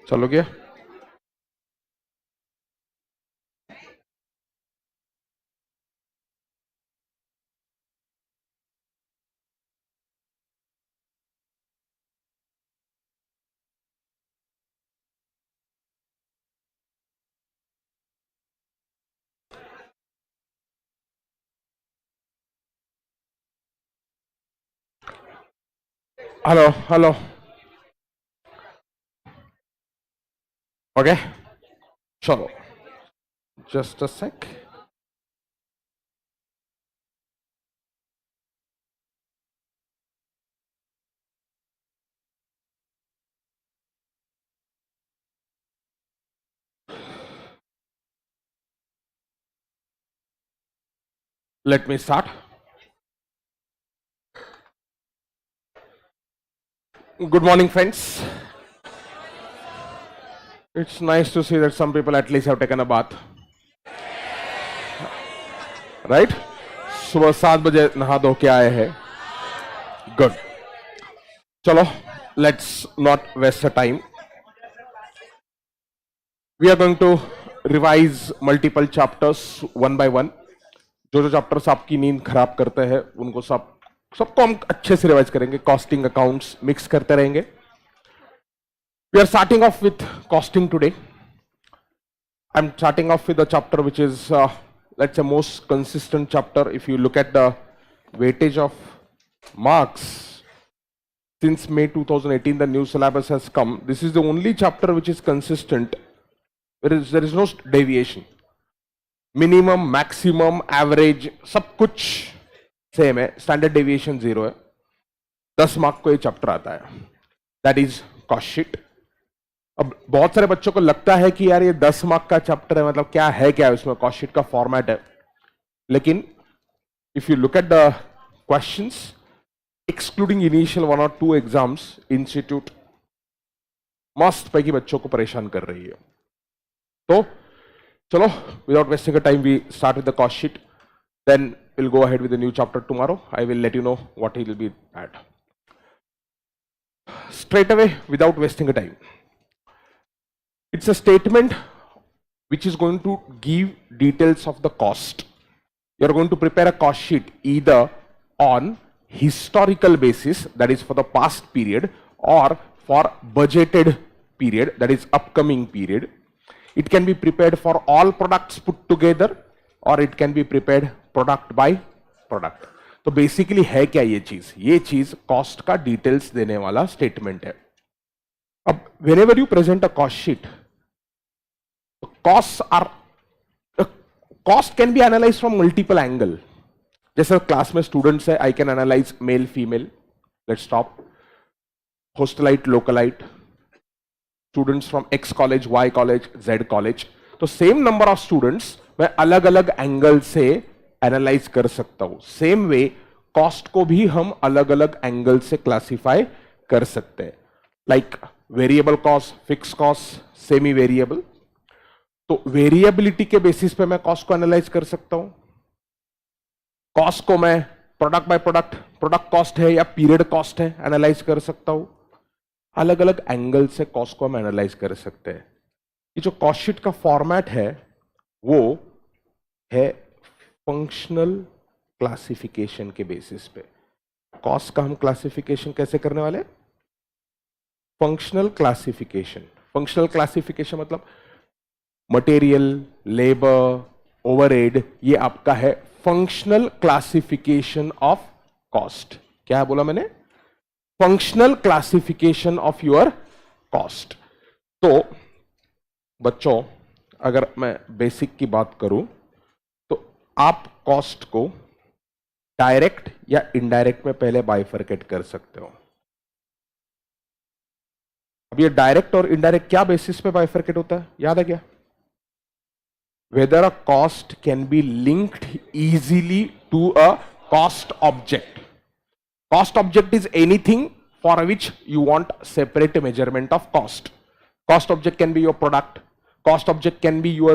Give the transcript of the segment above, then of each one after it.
चलो गया। Hello hello. Okay, चलो just a sec. Let me start. Good morning, friends. It's nice to see that some people at least have taken a bath, right? सुबह 7 बजे नहा धो के आए हैं. Good. चलो, let's not waste the time. We are going to revise multiple chapters one by one. जो chapters आपकी नींद खराब करते हैं उनको सबको हम अच्छे से रिवाइज करेंगे. कॉस्टिंग अकाउंट्स मिक्स करते रहेंगे. We are starting off with costing today. I'm starting off with a chapter which is, let's say, most consistent chapter. If you look at the weightage of marks, since May 2018, the new syllabus has come. This is the only chapter which is consistent. There is no deviation. Minimum, maximum, average, सब कुछ same है. Standard deviation 0 है. 10 mark को ये chapter आता है. That is cost sheet. अब बहुत सारे बच्चों को लगता है कि यार ये 10 मार्क का चैप्टर है, मतलब क्या है उसमें, कॉस्ट शीट का फॉर्मेट है. लेकिन if you look at the questions, excluding initial 1 और 2 एग्जाम्स, इंस्टीट्यूट मस्त पैकी बच्चों को परेशान कर रही है. तो चलो, without wasting a time, we start with the cost sheet. Then we'll go ahead with the new chapter tomorrow. I will let you know what it will be at. Straight away, without wasting a time. It's a statement which is going to give details of the cost. You're going to prepare a cost sheet either on historical basis, that is for the past period, or for budgeted period, that is upcoming period. It can be prepared for all products put together, or it can be prepared product by product. तो basically है क्या ये चीज cost का details देने वाला statement है. अब whenever you present a cost sheet, cost can be analyzed from multiple angle. जैसे क्लास में स्टूडेंट्स है, I can analyse male female, let's stop, hostelite localite, students from X college, Y college, Z college. तो same number of students मैं अलग अलग angle से analyse कर सकता हूं. सेम वे कॉस्ट को भी हम अलग अलग एंगल से क्लासिफाई कर सकते हैं. Like variable cost, fix cost, semi variable. तो वेरिएबिलिटी के बेसिस पे मैं कॉस्ट को एनालाइज कर सकता हूं. कॉस्ट को मैं product by product, product cost है या पीरियड कॉस्ट है, एनालाइज कर सकता हूं. अलग अलग एंगल से कॉस्ट को हम एनालाइज कर सकते हैं. ये जो कॉस्ट शीट का फॉर्मेट है वो है फंक्शनल क्लासिफिकेशन के बेसिस पे. कॉस्ट का हम क्लासिफिकेशन कैसे करने वाले? Functional classification. फंक्शनल क्लासिफिकेशन मतलब मटेरियल, लेबर, ओवरहेड, ये आपका है फंक्शनल क्लासिफिकेशन ऑफ कॉस्ट. क्या बोला मैंने? Functional classification of your cost. तो बच्चों, अगर मैं बेसिक की बात करूं तो आप कॉस्ट को डायरेक्ट या इनडायरेक्ट में पहले बाइफरकेट कर सकते हो. अब ये डायरेक्ट और इनडायरेक्ट क्या बेसिस पे बाइफरकेट होता है, याद है क्या? Whether a cost can be linked easily to a cost object. Cost object is anything for which you want separate measurement of cost. Cost object can be your product. Cost object can be your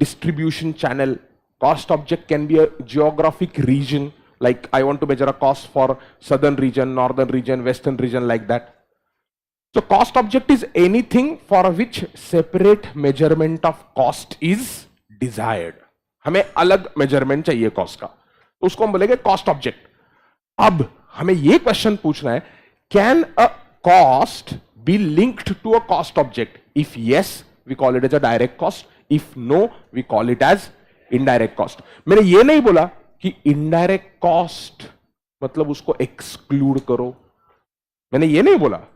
distribution channel. Cost object can be a geographic region. Like I want to measure a cost for southern region, northern region, western region, like that. So cost object is anything for which separate measurement of cost is desired. हमें अलग measurement चाहिए cost का, तो उसको हम बोलेंगे cost object. अब हमें यह क्वेश्चन पूछना है, can a cost be linked to a cost object? If yes, we call it as a direct cost. If no, we call it as indirect cost. मैंने यह नहीं बोला कि इनडायरेक्ट कॉस्ट मतलब उसको एक्सक्लूड करो. मैंने यह नहीं बोला.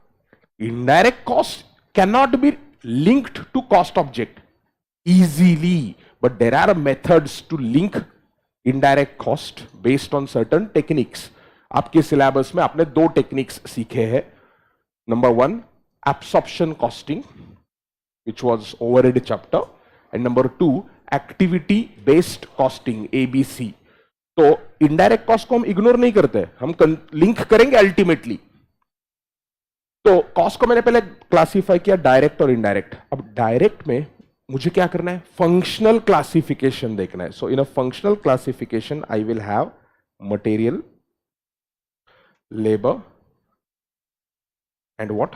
Indirect cost cannot be linked to cost object easily, but there are methods to link indirect cost based on certain techniques. आपके सिलेबस में आपने दो टेक्निक्स सीखे हैं. Number one, absorption costing, which was overhead chapter, and number two, activity based costing, ABC. तो indirect cost को हम ignore नहीं करते, हम लिंक करेंगे अल्टीमेटली. तो कॉस्ट को मैंने पहले क्लासिफाई किया डायरेक्ट और इनडायरेक्ट. अब डायरेक्ट में मुझे क्या करना है? फंक्शनल क्लासिफिकेशन देखना है. So in a functional classification I will have material, labour and what,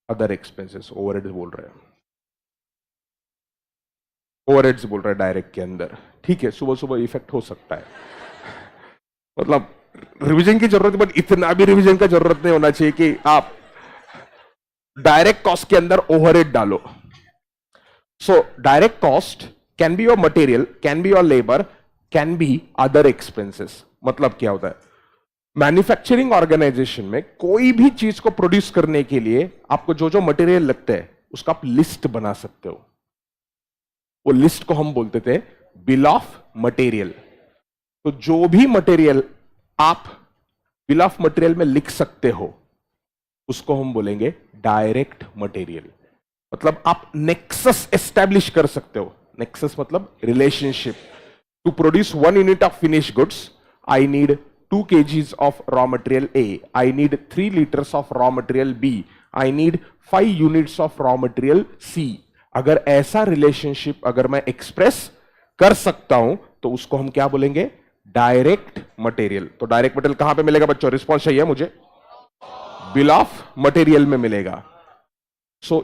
other expenses. Overheads बोल रहे हैं, ओवरहेड्स बोल रहे हैं डायरेक्ट के अंदर. ठीक है, सुबह सुबह इफेक्ट हो सकता है. मतलब रिवीजन की जरूरत है, बट इतना भी रिवीजन का जरूरत नहीं होना चाहिए कि आप डायरेक्ट कॉस्ट के अंदर ओवरहेड डालो. So direct cost can be your material, can be your labour, can be other expenses. मतलब क्या होता है? मैन्युफैक्चरिंग ऑर्गेनाइजेशन में कोई भी चीज को प्रोड्यूस करने के लिए आपको जो जो मटेरियल लगता है उसका आप लिस्ट बना सकते हो. वो लिस्ट को हम बोलते थे बिल ऑफ मटेरियल. तो जो भी मटेरियल आप बिल ऑफ मटेरियल में लिख सकते हो उसको हम बोलेंगे डायरेक्ट मटेरियल. मतलब आप नेक्सस एस्टैब्लिश कर सकते हो. नेक्सस मतलब relationship. To produce 1 unit of finish goods I need 2 kgs of raw material A, I need 3 liters of raw material B, I need 5 units of raw material C. अगर ऐसा relationship अगर मैं express कर सकता हूं तो उसको हम क्या बोलेंगे? Direct material. तो डायरेक्ट मटेरियल कहां पे मिलेगा बच्चों? रिस्पॉन्स चाहिए मुझे. बिल ऑफ मटेरियल में मिलेगा. सो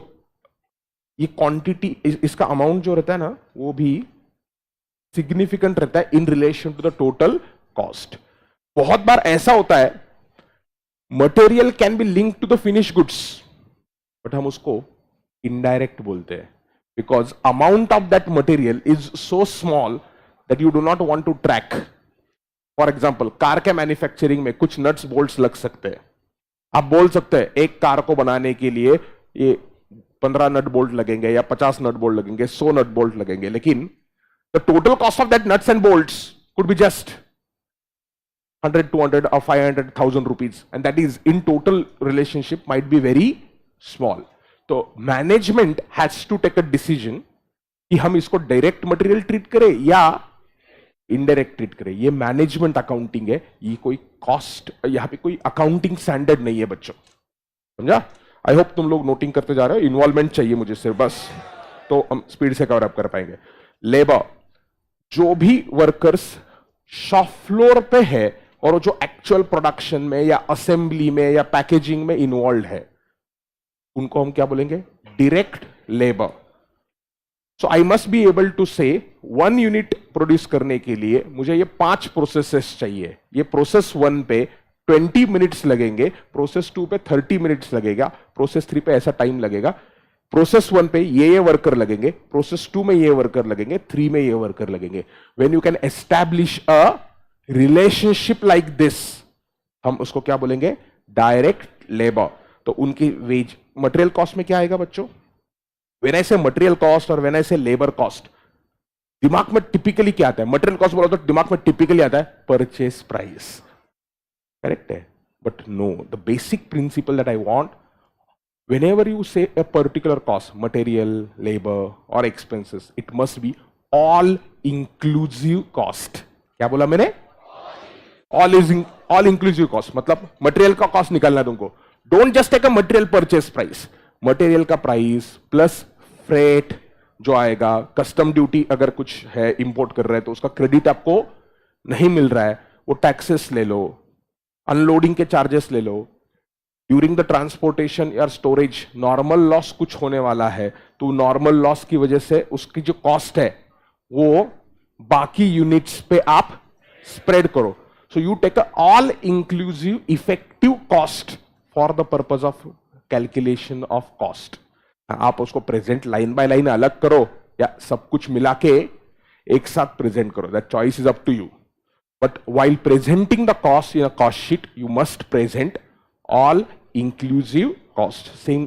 ये क्वांटिटी, इसका अमाउंट जो रहता है ना, वो भी सिग्निफिकेंट रहता है in relation to the total cost. बहुत बार ऐसा होता है material can be link to the finish goods, but हम उसको इनडायरेक्ट बोलते हैं because amount of that material is so small that you do not want to track. For example, car के मैन्युफैक्चरिंग में कुछ नट्स बोल्ट्स लग सकते हैं. आप बोल सकते हैं एक कार को बनाने के लिए ये 15 नट बोल्ट लगेंगे या 50 नट बोल्ट लगेंगे, 100 नट बोल्ट लगेंगे, लेकिन the total cost of that nuts and bolts could be just 100, 200 or 500, 1000 rupees, and that is in total relationship might be very small. तो management has to take a decision कि हम इसको direct material treat करें या indirect treat करें. ये management accounting है, ये कोई कॉस्ट, यहां पे कोई अकाउंटिंग स्टैंडर्ड नहीं है बच्चों. समझा? आई होप तुम लोग नोटिंग करते जा रहे हो. इन्वॉल्वमेंट चाहिए मुझे सिर्फ, बस, तो हम स्पीड से कवर अप कर पाएंगे. लेबर, जो भी वर्कर्स शॉप फ्लोर पे है और जो एक्चुअल प्रोडक्शन में या असेंबली में या पैकेजिंग में इन्वॉल्व है, उनको हम क्या बोलेंगे? Direct labour. So I must be able to say 1 unit produce करने के लिए मुझे ये 5 प्रोसेसेस चाहिए. ये प्रोसेस 1 पे 20 मिनट्स लगेंगे, प्रोसेस 2 पे 30 मिनट्स लगेगा, प्रोसेस 3 पे ऐसा टाइम लगेगा. प्रोसेस 1 पे ये वर्कर लगेंगे, प्रोसेस 2 में ये वर्कर लगेंगे, 3 में ये वर्कर लगेंगे. When you can establish a relationship like this, हम उसको क्या बोलेंगे? Direct labour. तो उनकी वेज, मटेरियल कॉस्ट में क्या आएगा बच्चों? व्हेन आई से मटेरियल कॉस्ट और व्हेन आई से लेबर कॉस्ट, दिमाग में टिपिकली क्या आता है? मटेरियल कॉस्ट बोला तो दिमाग में टिपिकली आता है परचेस प्राइस. करेक्ट है? But no, the basic principle that I want, whenever you say a particular cost, material, labor or expenses, it must be all inclusive cost. क्या बोला मैंने? all inclusive cost. मतलब material का cost निकालना तुमको. Don't just take a material purchase price. Material का price plus freight जो आएगा, कस्टम ड्यूटी अगर कुछ है, इंपोर्ट कर रहे हैं तो उसका क्रेडिट आपको नहीं मिल रहा है, वो टैक्सेस ले लो, अनलोडिंग के चार्जेस ले लो, ड्यूरिंग द ट्रांसपोर्टेशन या स्टोरेज नॉर्मल लॉस कुछ होने वाला है, तो नॉर्मल लॉस की वजह से उसकी जो कॉस्ट है वो बाकी यूनिट्स पे आप स्प्रेड करो. So you take a all inclusive effective cost for the purpose of calculation of cost. आप उसको प्रेजेंट लाइन बाय लाइन अलग करो या सब कुछ मिला के एक साथ प्रेजेंट करो, that choice is up to you. But while presenting the cost in a cost sheet, you must present all inclusive cost. Same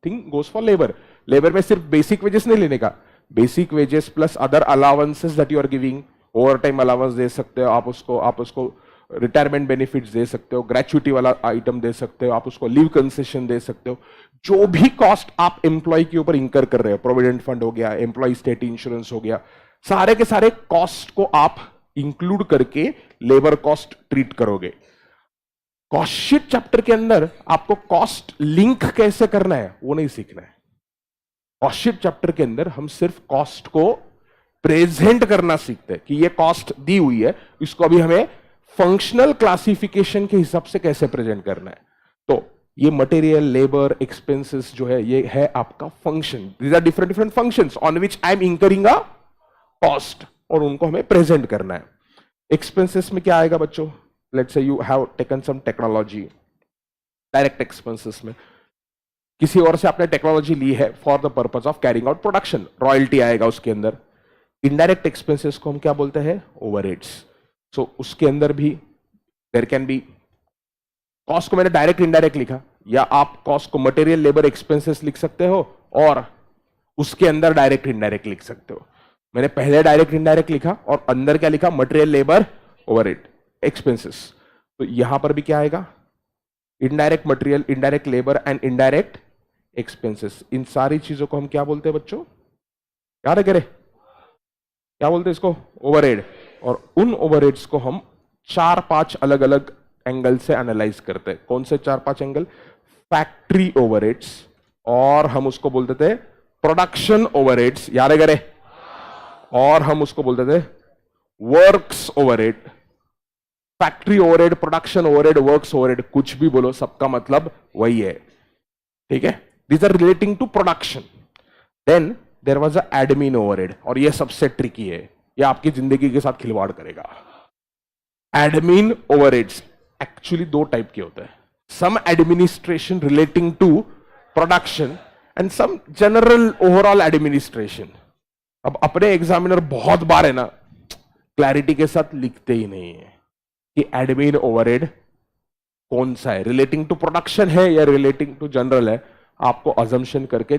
thing goes for labor. Labor में सिर्फ basic wages नहीं लेने का, basic wages plus other allowances that you are giving, overtime allowance दे सकते हो आप उसको retirement benefits दे सकते हो, gratuity वाला item दे सकते हो, आप उसको leave concession दे सकते हो. जो भी cost आप employee के ऊपर incur कर रहे हो, provident fund हो गया, employee state insurance हो गया, सारे के सारे cost को आप इंक्लूड करके लेबर कॉस्ट ट्रीट करोगे. कॉस्ट शीट चैप्टर के अंदर आपको कॉस्ट लिंक कैसे करना है वो नहीं सीखना है. कॉस्ट शीट चैप्टर के अंदर हम सिर्फ कॉस्ट को प्रेजेंट करना सीखते हैं कि ये कॉस्ट दी हुई है, इसको अभी हमें फंक्शनल क्लासिफिकेशन के हिसाब से कैसे प्रेजेंट करना है. तो ये मटेरियल, लेबर, एक्सपेंसेस जो है ये है आपका function. These are different different functions on which I am incurring a cost और उनको हमें प्रेजेंट करना है. एक्सपेंसेस में क्या आएगा बच्चों? Let's say you have taken some technology. Direct expenses में किसी और से आपने टेक्नोलॉजी ली है for the purpose of carrying out production, royalty आएगा उसके अंदर. इनडायरेक्ट एक्सपेंसेस को हम क्या बोलते हैं? ओवरहेड्स. सो उसके अंदर भी देयर कैन बी, कॉस्ट को मैंने डायरेक्ट इंडायरेक्ट लिखा, या आप कॉस्ट को मटेरियल, लेबर, एक्सपेंसेस लिख सकते हो और उसके अंदर डायरेक्ट इंडायरेक्ट लिख सकते हो. मैंने पहले डायरेक्ट इंडायरेक्ट लिखा और अंदर क्या लिखा? Material, labour, overhead, expenses. तो यहां पर भी क्या आएगा? Indirect material, indirect labour and indirect expenses. इन सारी चीजों को हम क्या बोलते हैं बच्चों? याद है? क्या बोलते हैं इसको? ओवरहेड. और उन ओवरहेड्स को हम 4-5 अलग अलग एंगल से एनालाइज करते हैं. कौन से 4-5 एंगल? फैक्ट्री ओवरहेड्स, और हम उसको बोलते थे प्रोडक्शन ओवरहेड्स. याद है? और हम उसको बोलते थे works overhead. Factory overhead, production overhead, works overhead, कुछ भी बोलो, सबका मतलब वही है. ठीक है? These are relating to production. Then there was a admin overhead, और ये सबसे ट्रिकी है, ये आपकी जिंदगी के साथ खिलवाड़ करेगा. एडमिन ओवरहेड्स एक्चुअली 2 टाइप के होते हैं. Some administration relating to production and some general overall administration. अब अपने एग्जामिनर बहुत बार है ना क्लैरिटी के साथ लिखते ही नहीं है कि एडमिन ओवरहेड कौन सा है, रिलेटिंग टू प्रोडक्शन है या रिलेटिंग टू जनरल है. आपको अजम्पशन करके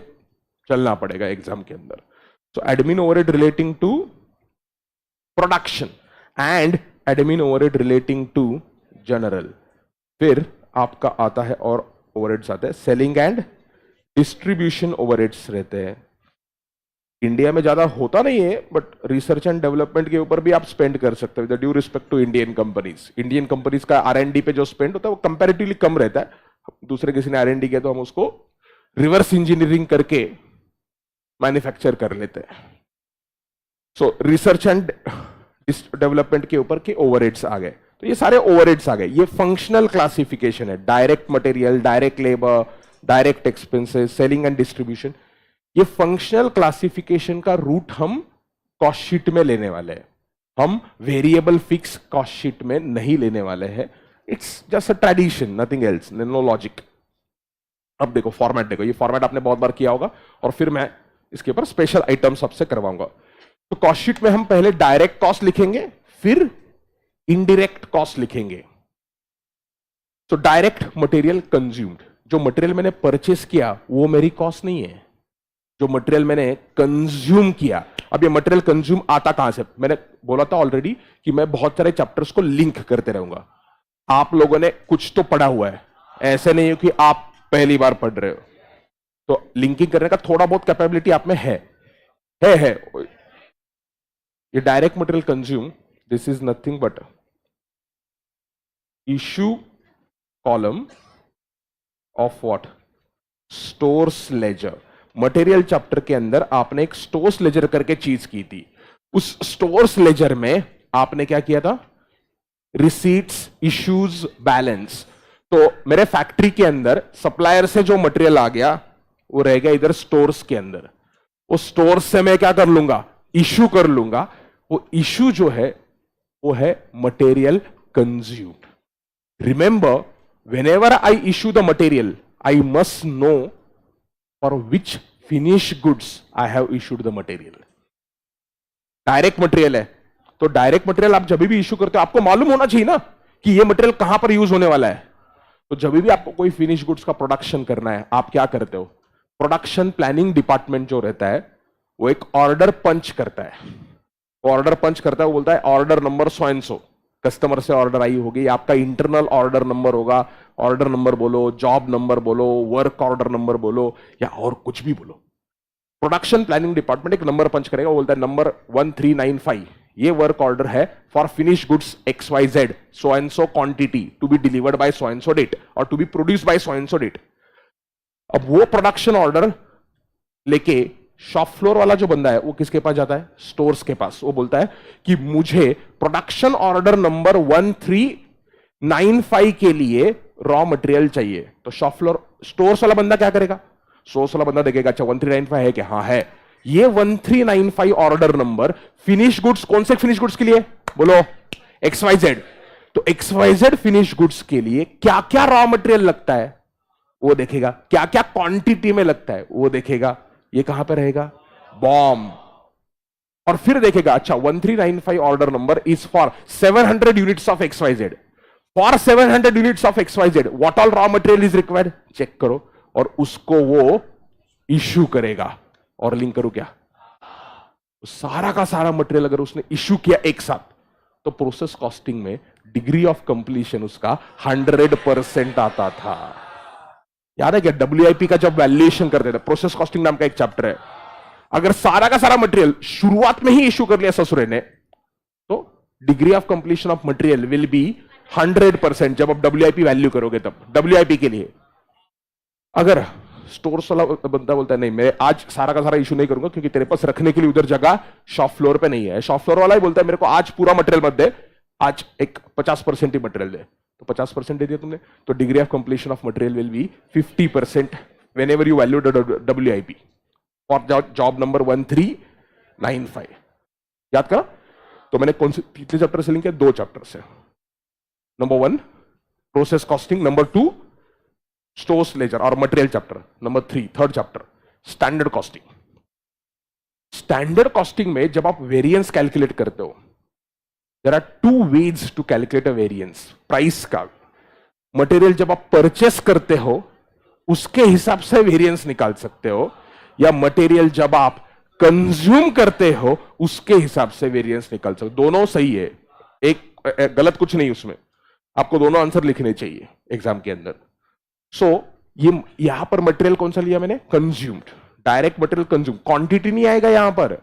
चलना पड़ेगा एग्जाम के अंदर. So admin overhead relating to production and admin overhead relating to general. फिर आपका आता है और ओवरहेड्स आते हैं सेलिंग एंड डिस्ट्रीब्यूशन ओवरहेड्स रहते हैं. इंडिया में ज्यादा होता नहीं है, बट रिसर्च एंड डेवलपमेंट के ऊपर भी आप स्पेंड कर सकते हो. With due respect to Indian companies, Indian companies का R&D पे जो स्पेंड होता है वो कंपैरेटिवली कम रहता है. दूसरे किसी ने R&D किया तो हम उसको रिवर्स इंजीनियरिंग करके मैन्युफैक्चर कर लेते हैं. सो रिसर्च एंड डेवलपमेंट के ऊपर के ओवरहेड्स आ गए. तो ये सारे ओवरहेड्स आ गए. ये फंक्शनल क्लासिफिकेशन है. Direct material, direct labour, direct expenses, selling and distribution. ये फंक्शनल क्लासिफिकेशन का रूट हम कॉस्ट शीट में लेने वाले हैं. हम वेरिएबल फिक्स कॉस्ट शीट में नहीं लेने वाले हैं. It's just a tradition, nothing else, no logic. अब देखो फॉर्मेट, देखो ये फॉर्मेट आपने बहुत बार किया होगा और फिर मैं इसके ऊपर स्पेशल आइटम सबसे करवाऊंगा. तो कॉस्ट शीट में हम पहले डायरेक्ट कॉस्ट लिखेंगे, फिर इनडायरेक्ट कॉस्ट लिखेंगे. तो डायरेक्ट मटेरियल कंज्यूम्ड, जो मटेरियल मैंने परचेस किया वो मेरी कॉस्ट नहीं है. जो मटेरियल मैंने कंज्यूम किया, अब ये मटेरियल कंज्यूम आता कहां से? मैंने बोला था ऑलरेडी कि मैं बहुत सारे चैप्टर्स को लिंक करते रहूंगा. आप लोगों ने कुछ तो पढ़ा हुआ है, ऐसे नहीं हो कि आप पहली बार पढ़ रहे हो. तो लिंकिंग करने का थोड़ा बहुत कैपेबिलिटी आप में है. ये direct material consume, this is nothing but issue column of what? Stores ledger. Material chapter के अंदर आपने एक स्टोर्स लेजर करके चीज की थी. उस स्टोर्स लेजर में आपने क्या किया था? Receipts, issues, balance. तो मेरे फैक्ट्री के अंदर सप्लायर से जो मटेरियल आ गया वो रह गया इधर स्टोर्स के अंदर। वो स्टोर्स से मैं क्या कर लूंगा, इशू कर लूंगा। वो इशू जो है वो है material consumed. Remember, whenever I issue the material, I must know for which finished goods I have issued the material. Direct material है तो डायरेक्ट मटेरियल आप जब भी इशू करते हो आपको मालूम होना चाहिए ना कि ये मटेरियल कहां पर यूज होने वाला है। तो जब भी आपको कोई फिनिश गुड्स का प्रोडक्शन करना है, आप क्या करते हो, प्रोडक्शन प्लानिंग डिपार्टमेंट जो रहता है वो एक ऑर्डर पंच करता है। ऑर्डर पंच करता है, वो बोलता है order number so and so, customer से ऑर्डर आई होगी, आपका इंटरनल ऑर्डर नंबर होगा, ऑर्डर नंबर बोलो, जॉब नंबर बोलो, वर्क ऑर्डर नंबर बोलो या और कुछ भी बोलो। प्रोडक्शन प्लानिंग डिपार्टमेंट एक नंबर पंच करेगा, वो बोलता है नंबर 1395 ये वर्क ऑर्डर है for finish goods XYZ so and so quantity to be delivered by so and so date और to be produce by so and so date. अब वो प्रोडक्शन ऑर्डर लेके शॉप फ्लोर वाला जो बंदा है वो किसके पास जाता है, स्टोर्स के पास। वो बोलता है कि मुझे प्रोडक्शन ऑर्डर नंबर 1395 के लिए रॉ मटेरियल चाहिए। तो शॉप फ्लोर स्टोर्स वाला बंदा क्या करेगा, स्टोर्स वाला बंदा देखेगा अच्छा 1395 है कि हाँ है, ये 1395 ऑर्डर नंबर फिनिश गुड्स, कौन से फिनिश गुड्स के लिए बोलो, XYZ। तो XYZ फिनिश गुड्स के लिए क्या क्या रॉ मटेरियल लगता है वो देखेगा, क्या क्या क्वांटिटी में लगता है वो देखेगा, ये कहां पे रहेगा, बॉम्ब। और फिर देखेगा अच्छा 1395 order number is for 700 units of XYZ, for 700 units of XYZ what all raw material is required, check करो और उसको वो इश्यू करेगा। और लिंक करो क्या, सारा का सारा मटेरियल अगर उसने इश्यू किया एक साथ तो प्रोसेस कॉस्टिंग में डिग्री ऑफ कंप्लीशन उसका 100% आता था। याद है क्या, WIP का जब वैल्यूएशन करते थे, प्रोसेस कॉस्टिंग नाम का एक चैप्टर है, अगर सारा का सारा मटेरियल शुरुआत में ही इश्यू कर लिया ससुरे ने तो degree of completion of material will be 100% जब आप WIP वैल्यू करोगे तब। WIP के लिए अगर स्टोर्स वाला बंदा बोलता है नहीं मैं आज सारा का सारा इशू नहीं करूंगा क्योंकि तेरे पास रखने के लिए उधर जगह शॉप फ्लोर पे नहीं है, शॉप फ्लोर वाला ही बोलता है मेरे को आज पूरा मटेरियल मत दे, आज एक 50% ही मटेरियल दे, तो 50% दे दिया तुमने, तो degree of completion of material will be 50% when ever you value WIP for job number 1395। याद करा, तो मैंने कौन से कितने चैप्टर से लिंक है, 2 चैप्टर से। Number 1 process costing, number 2 stores ledger और material chapter, number 3 third chapter standard costing. Standard costing में जब आप वेरिएंस कैलकुलेट करते हो, there are 2 ways to calculate a variance. Price का मटेरियल जब आप परचेस करते हो उसके हिसाब से वेरिएंस निकाल सकते हो, या मटेरियल जब आप कंज्यूम करते हो उसके हिसाब से वेरिएंस निकाल सकते हो। दोनों सही है, एक गलत कुछ नहीं उसमें, आपको दोनों आंसर लिखने चाहिए एग्जाम के अंदर। सो ये यहां पर मटेरियल कौन सा लिया मैंने, consumed, direct material consume, quantity नहीं आएगा यहां पर,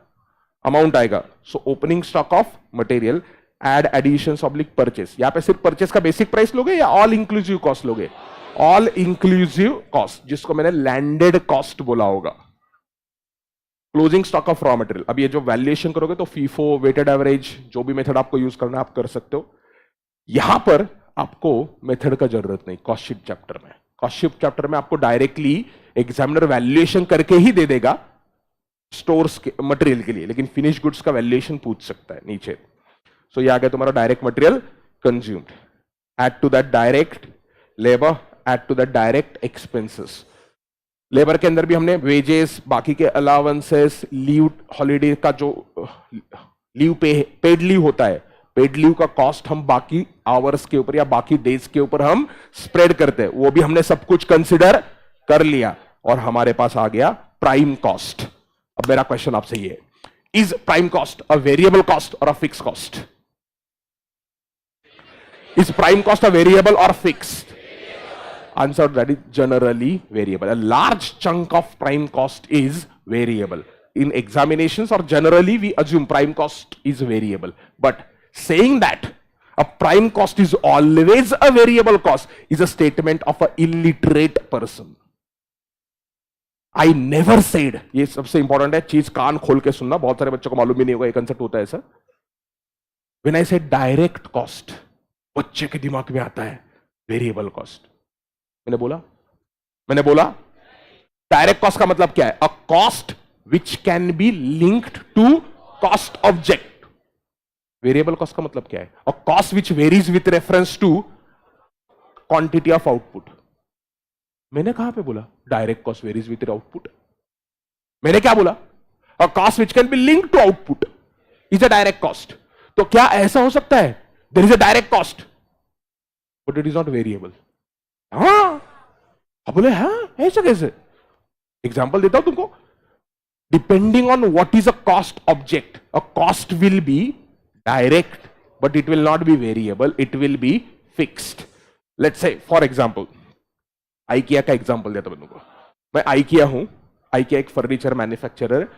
अमाउंट आएगा। So opening stock of material add additions oblique purchase, यहां पे सिर्फ परचेस का बेसिक प्राइस लोगे या ऑल इंक्लूसिव कॉस्ट लोगे, ऑल इंक्लूसिव कॉस्ट, जिसको मैंने लैंडेड कॉस्ट बोला होगा। Closing stock of raw material, अब ये जो वैल्यूएशन करोगे तो फीफो, वेटेड एवरेज, जो भी मेथड आपको यूज करना है आप कर सकते हो। यहां पर आपको मेथड का जरूरत नहीं, कॉस्ट शीट चैप्टर में। कॉस्ट शीट चैप्टर में आपको डायरेक्टली एग्जामिनर वैल्यूएशन करके ही दे देगा स्टोर्स के मटेरियल के लिए, लेकिन फिनिश गुड्स का वैल्यूएशन पूछ सकता है नीचे। सो ये आ गया तुम्हारा direct material consumed, add to that direct labour, add to that direct expenses. Labour के अंदर भी हमने वेजेस, बाकी के अलाउंसेस, लीव, हॉलीडे का जो लीव पेड लीव होता है, पेड लीव का कॉस्ट हम बाकी आवर्स के ऊपर या बाकी डेज के ऊपर हम स्प्रेड करते हैं, वो भी हमने सब कुछ कंसिडर कर लिया और हमारे पास आ गया प्राइम कॉस्ट। अब मेरा क्वेश्चन आपसे ये है, is prime cost a variable cost और a fixed cost? Is prime cost a variable और fixed? Answer, that is generally variable. A large chunk of prime cost is variable. In examinations or generally we assume prime cost is variable. But saying that a prime cost is always a variable cost is a statement of an illiterate person. I never said, ये सबसे important है, चीज कान खोल के सुनना, बहुत सारे बच्चों को मालूम भी नहीं होगा ये कंसेप्ट होता है ऐसा। When I say direct cost, बच्चे के दिमाग में आता है वेरिएबल कॉस्ट। मैंने बोला डायरेक्ट कॉस्ट का मतलब क्या है? A cost which can be linked to cost object. Variable cost का मतलब क्या है? A cost which varies with reference to quantity of output. मैंने कहां पे बोला direct cost varies with output? मैंने क्या बोला? A cost which can be linked to output is a direct cost. तो क्या ऐसा हो सकता है there is a direct cost but it is not variable? हाँ, अब बोले हाँ ऐसा कैसे? एग्जांपल देता हूं तुमको। Depending on what is a cost object, a cost will be direct but it will not be variable, it will be fixed. Let's say for example IKEA का एग्जांपल देता हूं तुमको। मैं आइकिया हूं, आइकिया एक फर्नीचर मैन्युफैक्चरर है,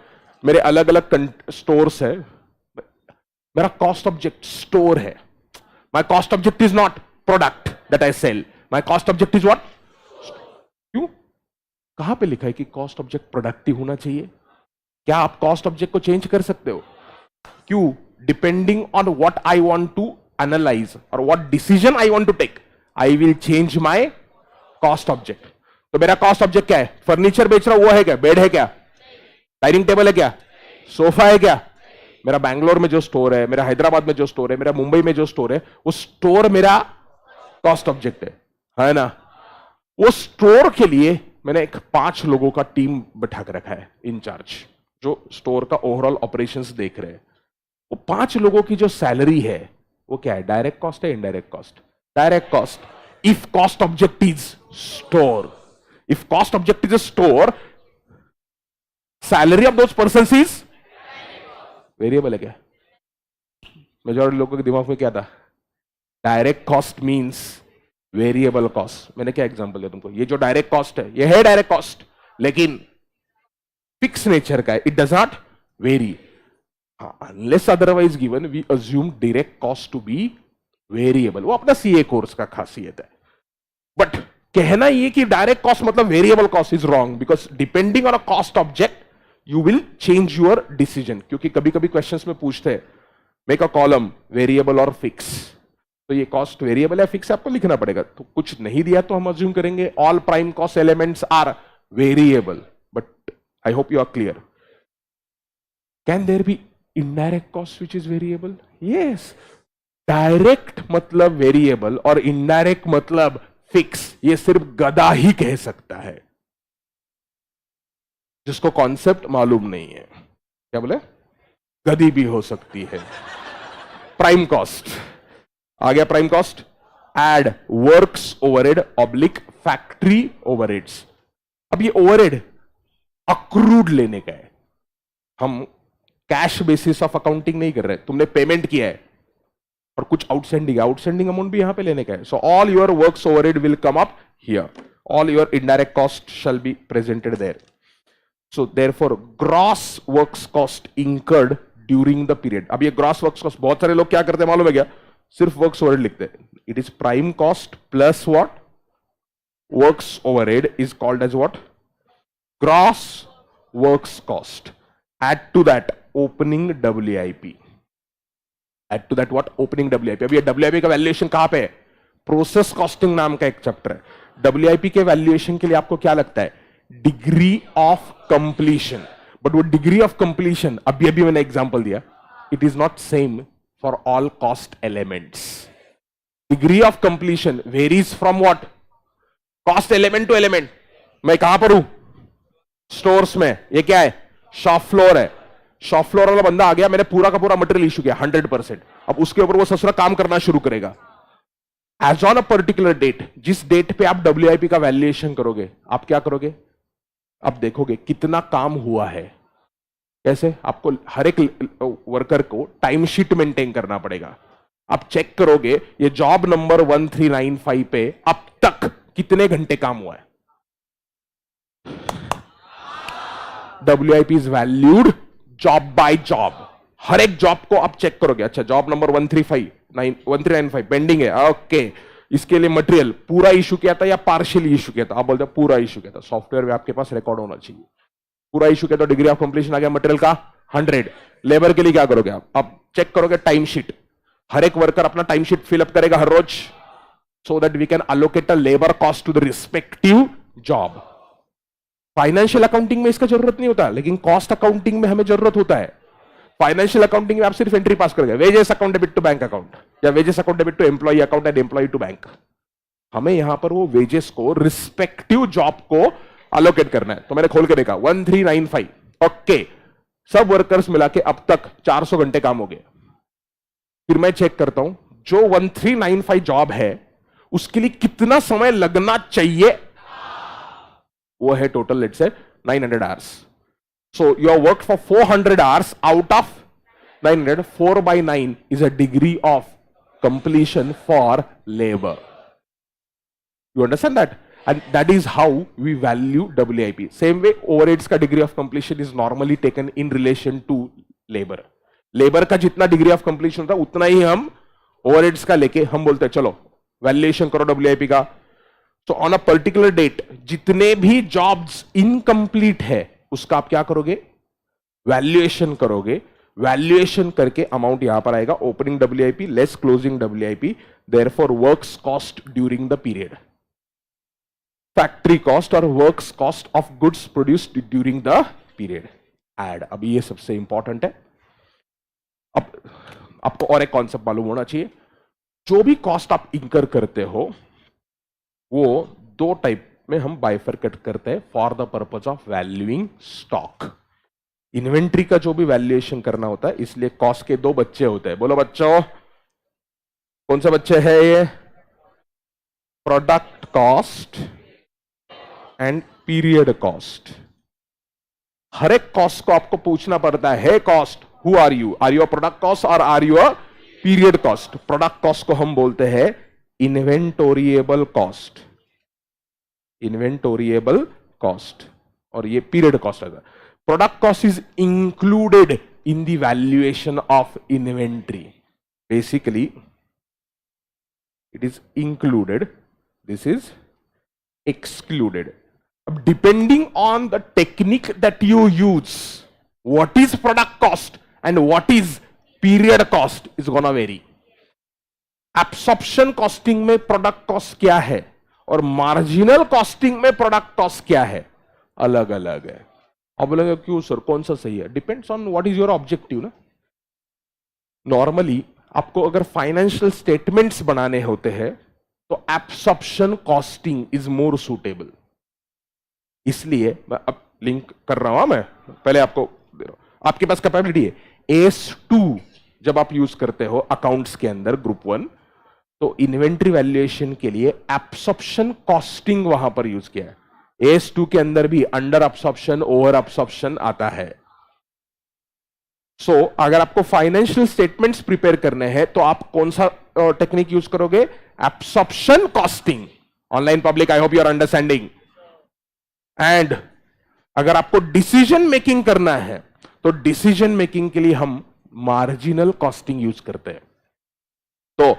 मेरे अलग अलग स्टोर्स है, मेरा कॉस्ट ऑब्जेक्ट स्टोर है। My cost object is not product that I sell, my cost object is what? क्यों? कहां पे लिखा है कि कॉस्ट ऑब्जेक्ट प्रोडक्टिव होना चाहिए? क्या आप कॉस्ट ऑब्जेक्ट को चेंज कर सकते हो? क्यों? Depending on what I want to analyse और what decision I want to take, I will change my cost object. तो मेरा कॉस्ट ऑब्जेक्ट क्या है? फर्नीचर बेच रहा हूं, वो है क्या? बेड है क्या? डाइनिंग टेबल है क्या? सोफा है क्या? मेरा बैंगलोर में जो स्टोर है, मेरा हैदराबाद में जो स्टोर है, मेरा मुंबई में जो स्टोर है, वो स्टोर मेरा कॉस्ट ऑब्जेक्ट है ना? वो स्टोर के लिए मैंने एक 5 लोगों का टीम बैठा कर रखा है, इंचार्ज, जो स्टोर का ओवरऑल ऑपरेशंस देख रहे हैं। वो 5 लोगों की जो सैलरी है वो क्या है? डायरेक्ट कॉस्ट है, indirect cost? Direct cost. If cost object is store, if cost object is a store, salary of those person is variable है क्या? मेजॉरिटी लोगों के दिमाग में क्या था? Direct cost means variable cost. मैंने क्या एग्जांपल दिया तुमको? ये जो डायरेक्ट कॉस्ट है ये है डायरेक्ट कॉस्ट, लेकिन फिक्स नेचर का है, it does not vary. Unless otherwise given we assume direct cost to be variable. वो अपना सीए कोर्स का खासियत है। बट कहना ये कि डायरेक्ट कॉस्ट मतलब variable cost is wrong, because depending on a cost object you will change your decision. क्योंकि कभी कभी क्वेश्चंस में पूछते हैं मेक अ कॉलम वेरिएबल और फिक्स, तो ये कॉस्ट वेरिएबल या फिक्स आपको लिखना पड़ेगा। तो कुछ नहीं दिया तो हम अज्यूम करेंगे all prime cost elements are variable, but I hope you are clear. Can there be indirect cost which is variable? Yes. Direct मतलब वेरिएबल और इनडायरेक्ट मतलब फिक्स, ये सिर्फ गधा ही कह सकता है, जिसको कॉन्सेप्ट मालूम नहीं है। क्या बोले? गधी भी हो सकती है। प्राइम कॉस्ट आ गया। Prime cost add works overhead oblique factory overheads. अब ये ओवरहेड अक्रूड लेने का है, हम कैश बेसिस ऑफ अकाउंटिंग नहीं कर रहे। तुमने पेमेंट किया है और कुछ आउटस्टैंडिंग अमाउंट भी यहां पे लेने का है। So all your works overhead will come up here, all your indirect cost shall be presented there. So therefore gross works cost incurred during the period। अब ये gross works cost बहुत सारे लोग क्या करते हैं मालूम है क्या? सिर्फ works overhead लिखते हैं। It is prime cost plus what? Works overhead is called as what? Gross works cost. Add to that opening WIP. Add to that what? Opening WIP। अब ये WIP का वैल्यूएशन कहां पे है? प्रोसेस कॉस्टिंग नाम का एक चैप्टर है। WIP के वैल्यूएशन के लिए आपको क्या लगता है? Degree of completion. बट वो डिग्री ऑफ कंप्लीशन अभी अभी मैंने एग्जांपल दिया, it is not same for all cost elements. Degree of completion varies from what? Cost element to element. मैं कहां पर हूं? स्टोर्स में। ये क्या है? शॉप फ्लोर है। शॉप फ्लोर वाला बंदा आ गया, मैंने पूरा का पूरा मटेरियल इशू किया 100%। अब उसके ऊपर वो ससुरा काम करना शुरू करेगा। As on a particular date, जिस डेट पे आप WIP का वैल्यूएशन करोगे, आप क्या करोगे? आप देखोगे कितना काम हुआ है। कैसे? आपको हर एक वर्कर को टाइम शीट मेंटेन करना पड़ेगा। आप चेक करोगे ये जॉब नंबर 1395 पे अब तक कितने घंटे काम हुआ है। WIP is valued job by job. हर एक जॉब को आप चेक करोगे। अच्छा, जॉब नंबर 1395 पेंडिंग है, ओके, इसके लिए मटेरियल पूरा इशू किया था या पार्शियली इशू किया था? आप बोलते हैं पूरा इशू किया था। सॉफ्टवेयर में आपके पास रिकॉर्ड होना चाहिए। पूरा इशू किया तो डिग्री ऑफ कंप्लीशन आ गया मटेरियल का 100। लेबर के लिए क्या करोगे आप चेक करोगे टाइम शीट। हर एक वर्कर अपना टाइम शीट फिलअप करेगा हर रोज। so that we can allocate a labor cost to the respective job. Financial accounting में इसका जरूरत नहीं होता, लेकिन कॉस्ट अकाउंटिंग में हमें जरूरत होता है. फाइनेंशियल अकाउंटिंग में आप सिर्फ एंट्री पास करोगे, wages account debit to bank account, या wages account debit to employee account and employee to bank. हमें यहां पर वो वेजेस को रिस्पेक्टिव जॉब को अलोकेट करना है. तो मैंने खोल के देखा 1395, ओके, सब वर्कर्स मिला के अब तक 400 घंटे काम हो गए. फिर मैं चेक करता हूं जो 1395 जॉब है उसके लिए कितना समय लगना चाहिए. वो है total let's say 900 hours. So you are work for 400 hours out of 900. 4/9 is a degree of completion for labor. You understand that? And that is how we value WIP. Same way, overheads का degree of completion is normally taken in relation to labor. Labor का जितना degree of completion होता है उतना ही हम overheads का लेके हम बोलते हैं चलो valuation करो WIP का. So on a particular date जितने भी jobs incomplete है उसका आप क्या करोगे, valuation करोगे. वैल्यूएशन करके अमाउंट यहां पर आएगा, opening WIP less closing WIP, therefore works cost during the period, factory cost और works cost of goods produced during the period add. अब ये सबसे इंपॉर्टेंट है. अब आपको और एक कॉन्सेप्ट मालूम होना चाहिए. जो भी कॉस्ट आप इंकर करते हो वो दो टाइप में हम बाइफरकेट करते हैं for the purpose of valuing stock. Inventory का जो भी वैल्यूएशन करना होता है, इसलिए कॉस्ट के दो बच्चे होते हैं. बोलो बच्चों, कौन से बच्चे हैं ये? Product cost and period cost. हर एक कॉस्ट को आपको पूछना पड़ता है, hey cost, who are you? Are you a product cost और are you a period cost? Product cost को हम बोलते हैं इन्वेंटोरिएबल कॉस्ट, इन्वेंटोरिएबल कॉस्ट, और ये पीरियड कॉस्ट है. Product cost is included in the valuation of inventory. Basically, it is included. This is excluded. Depending on the technique that you use, what is product cost and what is period cost is gonna vary. Absorption costing में product cost क्या है और marginal costing में product cost क्या है, अलग अलग है. अब बोलेंगे क्यों सर, कौन सा सही है? Depends on what is your objective ना. नॉर्मली आपको अगर फाइनेंशियल स्टेटमेंट्स बनाने होते हैं तो absorption costing is more suitable. इसलिए मैं अब लिंक कर रहा हूं, मैं पहले आपको दे रहा हूं. आपके पास कैपेबिलिटी है AS2 जब आप यूज करते हो अकाउंट्स के अंदर ग्रुप 1, तो इन्वेंट्री वैल्यूएशन के लिए एब्सॉर्प्शन कॉस्टिंग वहां पर यूज किया है. AS2 के अंदर भी अंडर अब्सॉर्प्शन, ओवर अब्सॉर्प्शन आता है. सो अगर आपको फाइनेंशियल स्टेटमेंट्स प्रिपेयर करने हैं तो आप कौन सा टेक्निक यूज करोगे? Absorption costing. Online public, I hope you are understanding. And अगर आपको डिसीजन मेकिंग करना है तो डिसीजन मेकिंग के लिए हम मार्जिनल कॉस्टिंग यूज करते हैं. तो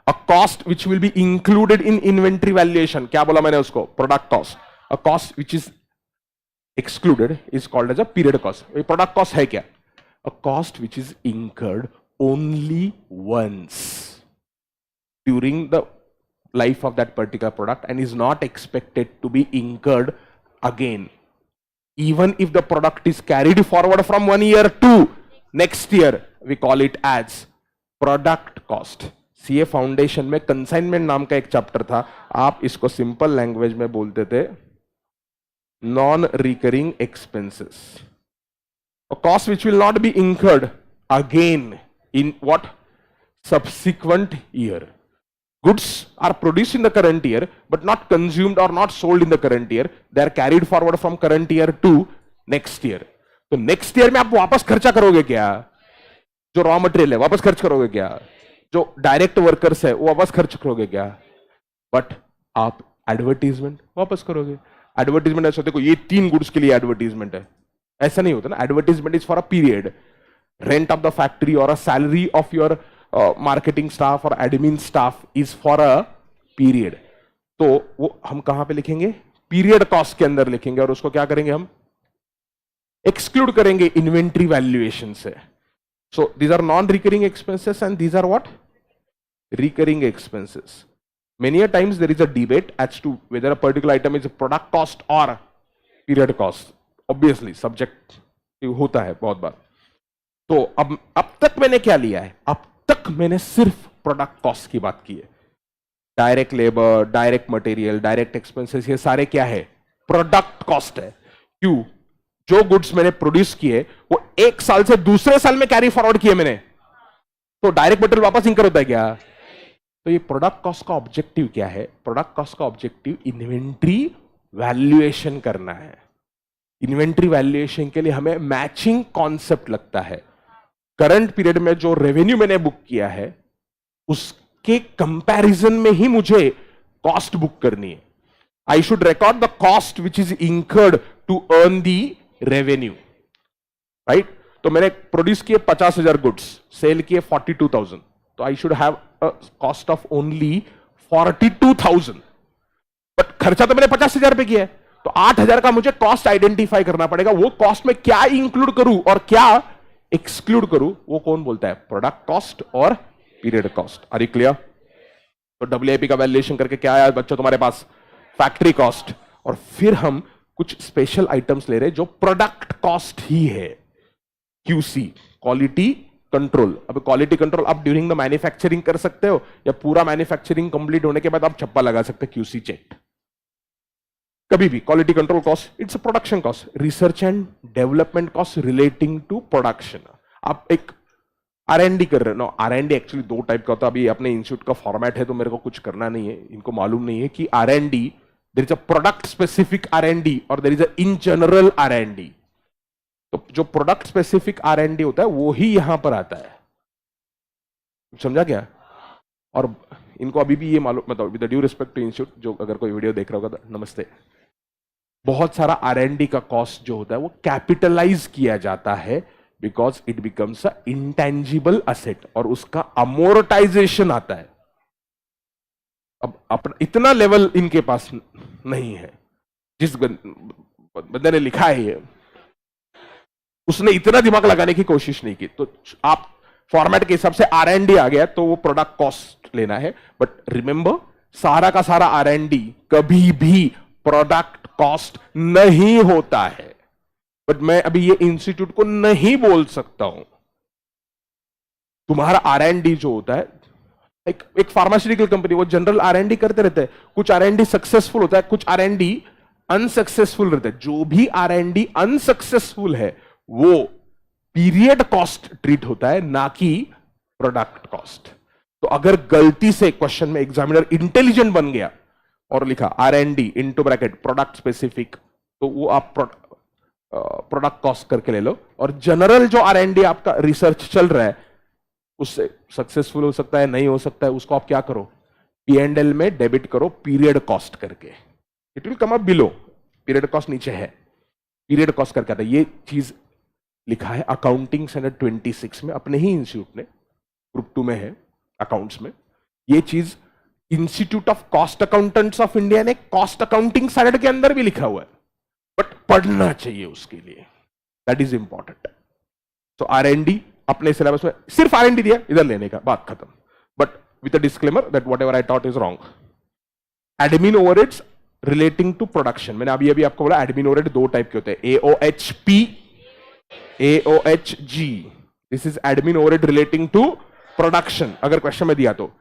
अ cost which will be included in inventory valuation, क्या बोला मैंने उसको? Product cost. A cost which is excluded is called as a period cost. Product cost है क्या? A cost which is incurred only once during the life of that particular product and is not expected to be incurred again. Even if the product is carried forward from 1 year to next year, we call it as product cost. CA foundation में consignment नाम का एक chapter था, आप इसको simple language में बोलते थे non-recurring expenses. A cost which will not be incurred again in what? Subsequent year. Goods are produced in the current year but not consumed or not sold in the current year. They are carried forward from current year to next year. तो next year में आप वापस खर्चा करोगे क्या? जो raw material है वापस खर्च करोगे क्या? जो डायरेक्ट वर्कर्स है वो वापस खर्च करोगे क्या? बट आप एडवर्टीजमेंट वापस करोगे. एडवर्टीजमेंट ऐसा देखो, ये 3 गुड्स के लिए एडवर्टीजमेंट है, ऐसा नहीं होता ना. Advertisement is for a period. Rent of the factory और a salary of your marketing staff और admin staff is for a period. तो वो हम कहां पे लिखेंगे? पीरियड कॉस्ट के अंदर लिखेंगे और उसको क्या करेंगे? हम एक्सक्लूड करेंगे इन्वेंट्री वैल्यूएशन से. So these are non recurring expenses and these are what? Recurring expenses. Many a times there is a debate as to whether a particular item is a product cost or period cost. Obviously, subject होता है बहुत बार. तो अब तक मैंने क्या लिया है? अब तक मैंने सिर्फ प्रोडक्ट कॉस्ट की बात की है. Direct labour, direct material, direct expenses, ये सारे क्या है? प्रोडक्ट कॉस्ट है. क्यों? जो गुड्स मैंने प्रोड्यूस किए वो एक साल से दूसरे साल में कैरी फॉरवर्ड किए मैंने, तो डायरेक्ट मटेरियल वापस इंकर होता है क्या? तो ये प्रोडक्ट कॉस्ट का ऑब्जेक्टिव क्या है? प्रोडक्ट कॉस्ट का ऑब्जेक्टिव इन्वेंट्री वैल्यूएशन करना है. इन्वेंट्री वैल्यूएशन के लिए हमें मैचिंग कॉन्सेप्ट लगता है. करंट पीरियड में जो रेवेन्यू मैंने बुक किया है उसके कंपैरिजन में ही मुझे कॉस्ट बुक करनी है. I should record the cost which is incurred to earn the revenue, right? तो मैंने प्रोड्यूस किए 50,000 गुड्स, सेल किए 42,000, तो I should have a cost of only 42,000. But खर्चा तो मैंने 50,000 पे किया है, तो 8,000 का मुझे कॉस्ट आइडेंटिफाई करना पड़ेगा. वो कॉस्ट में क्या इंक्लूड करूं और क्या एक्सक्लूड करूं, वो कौन बोलता है? प्रोडक्ट कॉस्ट और period cost. Are you clear? तो डब्ल्यूआईपी का वैल्यूएशन करके क्या आया बच्चों तुम्हारे पास? Factory cost. और फिर हम कुछ स्पेशल आइटम्स ले रहे हैं जो प्रोडक्ट कॉस्ट ही है. QC, quality control. अब क्वालिटी कंट्रोल आप ड्यूरिंग द मैन्युफैक्चरिंग कर सकते हो या पूरा मैन्युफैक्चरिंग कंप्लीट होने के बाद आप छप्पा लगा सकते हो क्यूसी चेक. कभी भी quality control cost, it's a production cost. Research and development cost relating to production. आप एक R&D कर रहे हो ना. R&D एक्चुअली दो टाइप का होता है. अभी अपने इंस्टीट्यूट का फॉर्मेट है तो मेरे को कुछ करना नहीं है, इनको मालूम नहीं है कि R&D, there is a product specific R&D और there is a in general R&D. तो जो प्रोडक्ट स्पेसिफिक R&D होता है वो ही यहां पर आता है. समझा क्या? और इनको अभी भी ये मालूम, मतलब with due respect to institute, जो अगर कोई वीडियो देख रहा होगा तो नमस्ते, बहुत सारा R&D का कॉस्ट जो होता है वो कैपिटलाइज किया जाता है because it becomes a intangible asset और उसका अमोर्टाइजेशन आता है. अब अपना इतना लेवल इनके पास नहीं है. जिस बंदे ने लिखा है ये, उसने इतना दिमाग लगाने की कोशिश नहीं की. तो आप फॉर्मेट के हिसाब से R&D आ गया तो वो प्रोडक्ट कॉस्ट लेना है. बट रिमेंबर, सारा का सारा R&D कभी भी प्रोडक्ट कॉस्ट नहीं होता है. बट मैं अभी ये इंस्टीट्यूट को नहीं बोल सकता हूं. तुम्हारा R&D जो होता है, एक फार्मास्यूटिकल कंपनी, वो जनरल R&D करते रहते हैं. कुछ R&D सक्सेसफुल होता है, कुछ R&D अनसक्सेसफुल रहता है. जो भी R&D अनसक्सेसफुल है वो पीरियड कॉस्ट ट्रीट होता है, ना कि प्रोडक्ट कॉस्ट. तो अगर गलती से क्वेश्चन में एग्जामिनर इंटेलिजेंट बन गया और लिखा R&D into bracket product specific, तो वो आप प्रोडक्ट कॉस्ट करके ले लो. और जनरल जो R&D आपका रिसर्च चल रहा है उससे सक्सेसफुल हो सकता है, नहीं हो सकता है, उसको आप क्या करो? P&L में डेबिट करो पीरियड कॉस्ट करके. It will come up below. Period cost नीचे है, पीरियड कॉस्ट करके आता है. ये चीज लिखा है अकाउंटिंग स्टैंडर्ड 26 में, अपने ही इंस्टीट्यूट ने, ग्रुप 2 में है अकाउंट्स में. ये चीज institute of cost accountants of India ने कॉस्ट अकाउंटिंग स्टैंडर्ड के अंदर भी लिखा हुआ है. बट पढ़ना चाहिए उसके लिए, दैट इज इंपॉर्टेंट. तो R&D अपने सिलेबस में सिर्फ R&D दिया, इधर लेने का, बात खत्म. But with a disclaimer that whatever I taught is wrong. Admin overheads relating to production, मैंने अभी आपको बोला एडमिन ओवरहेड दो टाइप के होते हैं, AOHP, AOHG. This is admin overhead relating to production. अगर क्वेश्चन में दिया तो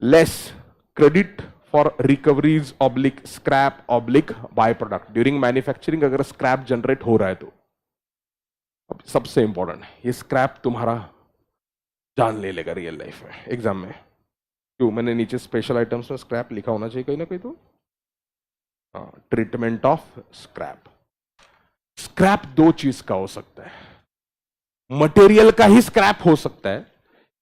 less credit for recoveries oblique scrap oblique by product during manufacturing. अगर स्क्रैप जनरेट हो रहा है तो अब सबसे इंपॉर्टेंट, ये स्क्रैप तुम्हारा जान ले लेगा रियल लाइफ में, एग्जाम में. क्यों? मैंने नीचे स्पेशल आइटम्स में स्क्रैप लिखा होना चाहिए कहीं ना कहीं. तो ट्रीटमेंट ऑफ स्क्रैप. स्क्रैप दो चीज का हो सकता है, मटेरियल का ही स्क्रैप हो सकता है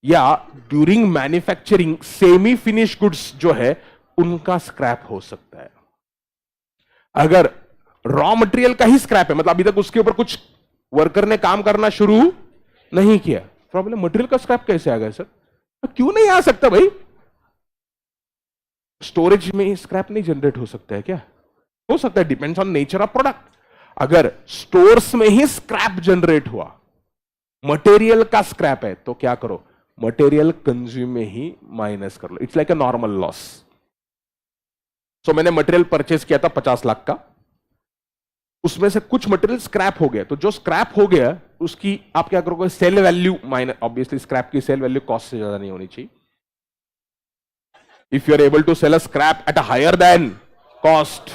या during manufacturing semi finish goods जो है उनका स्क्रैप हो सकता है. अगर रॉ मटेरियल का ही स्क्रैप है, मतलब अभी तक उसके ऊपर कुछ वर्कर ने काम करना शुरू नहीं किया, प्रॉब्लम मटेरियल का स्क्रैप कैसे आ गया सर? क्यों नहीं आ सकता भाई? स्टोरेज में स्क्रैप नहीं जनरेट हो सकता है क्या? हो सकता है, depends on nature of product. अगर स्टोर्स में ही स्क्रैप जनरेट हुआ, मटेरियल का स्क्रैप है, तो क्या करो? मटेरियल कंज्यूम में ही माइनस कर लो. It's like a normal loss. So मैंने मटेरियल परचेज किया था 50 लाख का, उसमें से कुछ मटेरियल स्क्रैप हो गया, तो जो स्क्रैप हो गया उसकी आप क्या करोगे, sale value minus, obviously scrap की सेल वैल्यू कॉस्ट से ज्यादा नहीं होनी चाहिए. If you are able to sell a scrap at a higher than cost,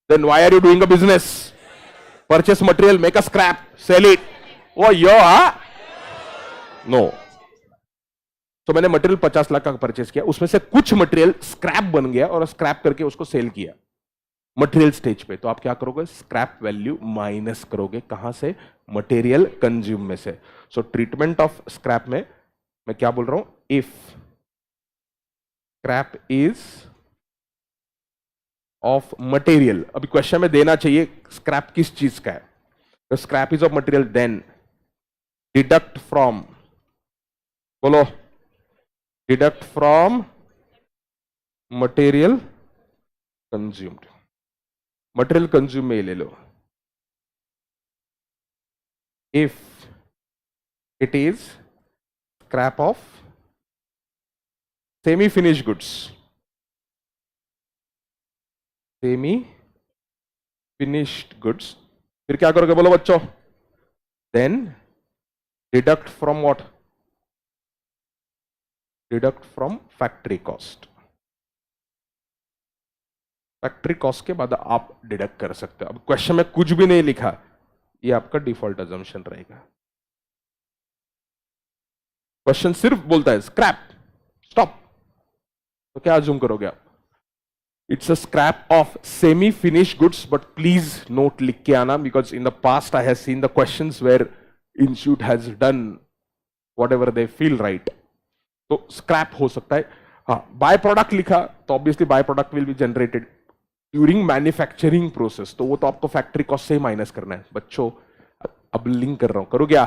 then why are you doing a business? Purchase material, make a scrap, sell it. Oh you know. तो मैंने material 50 lakh का purchase किया, उसमें से कुछ material scrap बन गया और स्क्रैप करके उसको सेल किया मटेरियल स्टेज पे. तो आप क्या करोगे, स्क्रैप वैल्यू माइनस करोगे. कहां से? मटेरियल कंज्यूम में से. सो ट्रीटमेंट ऑफ स्क्रैप में मैं क्या बोल रहा हूं, if scrap is of material. अभी क्वेश्चन में देना चाहिए स्क्रैप किस चीज का है. तो scrap is of material, then deduct from, बोलो, deduct from material consumed. Material consume में ले लो. If it is scrap of semi finish goods, semi finished goods, फिर क्या करोगे बोलो बच्चों? Then deduct from what? Deduct from factory cost. Factory cost के बाद आप डिडक्ट कर सकते हो. अब क्वेश्चन में कुछ भी नहीं लिखा, ये आपका डिफॉल्ट अजम्पशन रहेगा. क्वेश्चन सिर्फ बोलता है स्क्रैप, स्टॉप, तो क्या अज्यूम करोगे आप? It's a scrap of semi finish goods, but please note लिख के आना, because in the past I have seen the questions where institute has done whatever they feel right. तो स्क्रैप हो सकता है. हाँ, बाय प्रोडक्ट लिखा तो obviously by product will be generated during manufacturing process, तो वो तो आपको फैक्ट्री कॉस्ट से ही माइनस करना है. बच्चों अब लिंक कर रहा हूं, करो क्या?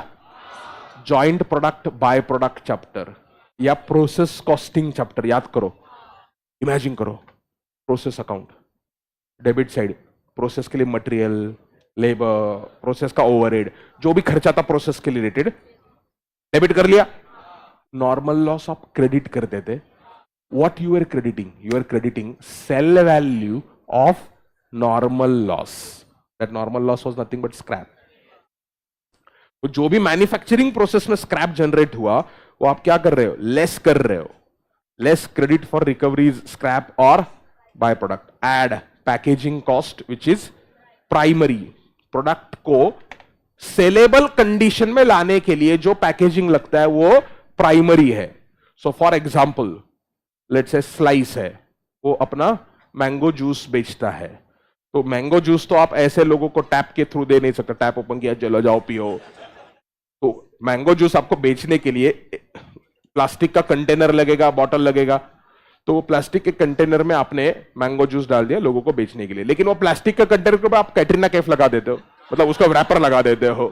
Joint product by product chapter या प्रोसेस कॉस्टिंग चैप्टर याद करो. इमेजिन करो, process account, debit side, process के लिए मटेरियल, लेबर, प्रोसेस का ओवरहेड, जो भी खर्चा था प्रोसेस के रिलेटेड, डेबिट कर लिया. नॉर्मल लॉस आप क्रेडिट कर देते. What you are crediting? You are crediting sale value of normal loss. That normal loss was nothing but scrap. तो जो भी मैन्युफैक्चरिंग प्रोसेस में स्क्रैप जनरेट हुआ, वो आप क्या कर रहे हो? लेस कर रहे हो. Less credit for recoveries, scrap और by product. Add packaging cost which is primary. Product को सेलेबल कंडीशन में लाने के लिए जो पैकेजिंग लगता है वो प्राइमरी है. So for example let's say slice है, वो अपना मैंगो जूस बेचता है. तो मैंगो जूस तो आप ऐसे लोगों को टैप के थ्रू दे नहीं सकते. टैप ओपन किया, चलो जाओ पियो. तो मैंगो जूस आपको बेचने के लिए प्लास्टिक का कंटेनर लगेगा, बॉटल लगेगा. तो वो प्लास्टिक के कंटेनर में आपने मैंगो जूस डाल दिया लोगों को बेचने के लिए, लेकिन वो प्लास्टिक का कंटेनर के ऊपर आप कैटरीना कैफ लगा देते हो, मतलब उसका रैपर लगा देते हो.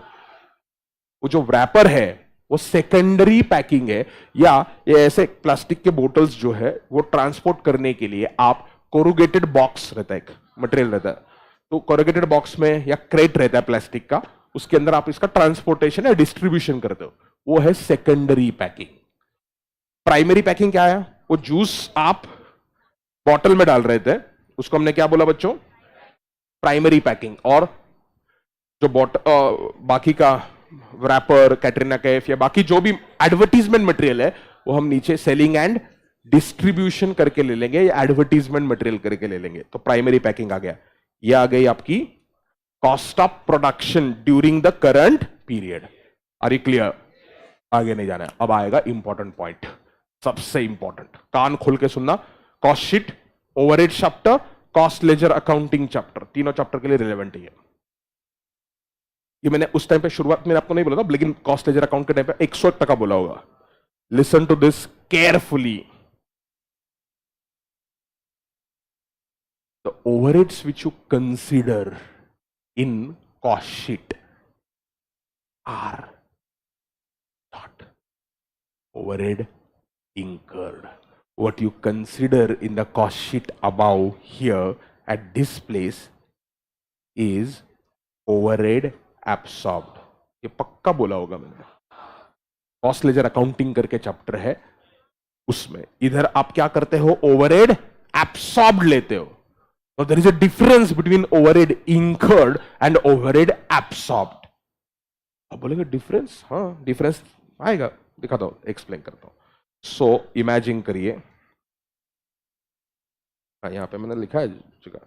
वो जो रैपर है वो सेकेंडरी पैकिंग है. या ये ऐसे प्लास्टिक के बोटल्स जो है वो ट्रांसपोर्ट करने के लिए आप कोरुगेटेड बॉक्स रहता है, एक मटेरियल रहता है, तो कोरुगेटेड बॉक्स में या क्रेट रहता है प्लास्टिक का, उसके अंदर आप इसका ट्रांसपोर्टेशन या डिस्ट्रीब्यूशन करते हो, वो है सेकेंडरी पैकिंग. प्राइमरी पैकिंग क्या है? वो जूस आप बॉटल में डाल रहे थे, उसको हमने क्या बोला बच्चों? Primary packing. और जो बाकी का रैपर, कैटरीना कैफ या बाकी जो भी एडवर्टीजमेंट मटेरियल है वो हम नीचे सेलिंग एंड डिस्ट्रीब्यूशन करके ले लेंगे या एडवर्टीजमेंट मटेरियल करके ले लेंगे. तो प्राइमरी पैकिंग आ गया. ये आ गई आपकी cost of production during the current period. Are you clear? आगे नहीं जाना है. अब आएगा इंपॉर्टेंट पॉइंट, सबसे इंपॉर्टेंट, कान खोल के सुनना. Cost sheet, overhead chapter, cost ledger accounting chapter, तीनों चैप्टर के लिए रिलेवेंट है. ये मैंने उस टाइम पे शुरुआत में आपको नहीं बोला था, लेकिन कॉस्ट लेजर अकाउंट के टाइम पे 101 बोला होगा. Listen to this carefully. The overheads which you consider in cost sheet are not overhead incurred. What you consider in the cost sheet above here at this place is overhead absorbed. ये पक्का बोला होगा मैंने. Cost ledger accounting करके chapter है, उसमें इधर आप क्या करते हो? ओवरहेड एब्सॉर्ब लेते हो. Now there is a difference between overhead incurred and overhead absorbed. अब बोलेंगे डिफरेंस, हाँ डिफरेंस आएगा, दिखाता हूं, एक्सप्लेन करता हूं. सो इमेजिन करिए, यहां पे मैंने लिखा है जगह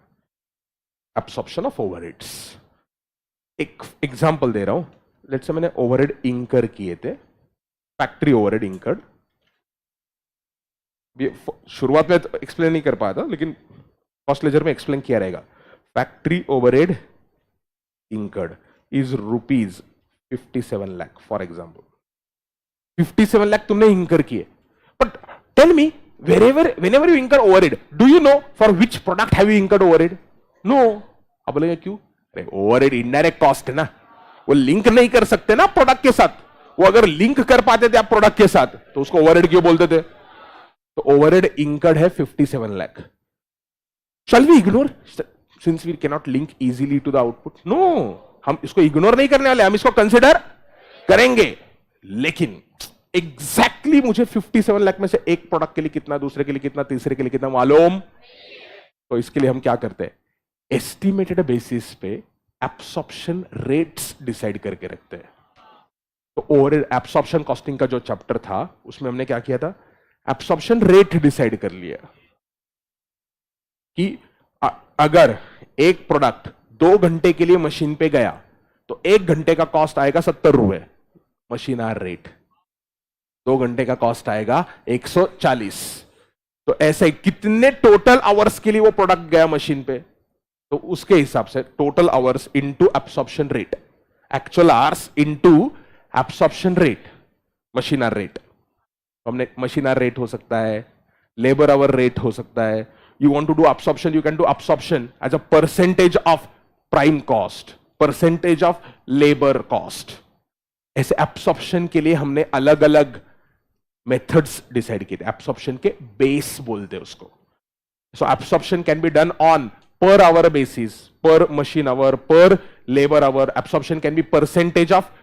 एब्सॉर्प्शन ऑफ ओवरहेड्स. एक एग्जांपल दे रहा हूं. लेट्स से मैंने ओवरहेड इंकर किए थे, फैक्ट्री ओवरहेड इंकर्ड. शुरुआत में तो एक्सप्लेन नहीं कर पाया था, लेकिन कॉस्ट लेजर में एक्सप्लेन किया रहेगा. Factory overhead incurred is rupees 57 lakh for example. 57 lakh तुमने इंकर किए. But tell me, whenever you incur overhead, do you know for which product have you incurred overhead? No. अब बोलेंगे क्यों? अरे ओवरहेड इनडायरेक्ट कॉस्ट है ना, वो लिंक नहीं कर सकते ना प्रोडक्ट के साथ. वो अगर लिंक कर पाते थे आप प्रोडक्ट के साथ तो उसको ओवरहेड क्यों बोलते थे? तो ओवरहेड इंकर्ड है 57 lakh. Shall we ignore since we cannot link easily to the output? No, हम इसको इग्नोर नहीं करने वाले, हम इसको कंसिडर करेंगे. लेकिन एग्जैक्टली मुझे 57 लाख में से एक प्रोडक्ट के लिए कितना, दूसरे के लिए कितना, तीसरे के लिए कितना मालूम. तो इसके लिए हम क्या करते हैं, एस्टिमेटेड बेसिस पे एब्सॉर्प्शन रेट्स डिसाइड करके रखते हैं. तो ओवरहेड एब्सॉर्प्शन कॉस्टिंग का जो चैप्टर था उसमें हमने क्या किया था, एब्सॉर्प्शन रेट डिसाइड कर लिया कि अगर एक प्रोडक्ट 2 घंटे के लिए मशीन पे गया तो 1 घंटे का कॉस्ट आएगा 70 रुपए मशीन आर रेट, 2 घंटे का कॉस्ट आएगा 140. तो ऐसे कितने टोटल आवर्स के लिए वो प्रोडक्ट गया मशीन पे, तो उसके हिसाब से total hours into absorption rate, actual hours into absorption rate, machine hour rate. हमने मशीन आर रेट हो सकता है, लेबर आवर रेट हो सकता है. You want to do absorption, you can do absorption as a percentage of prime cost, percentage of labor cost. ऐसे absorption के लिए हमने अलग अलग methods decide किए थे. absorption के base बोलते हैं उसको. So absorption can be done on per hour basis, per machine hour, per labor hour. Absorption can be percentage of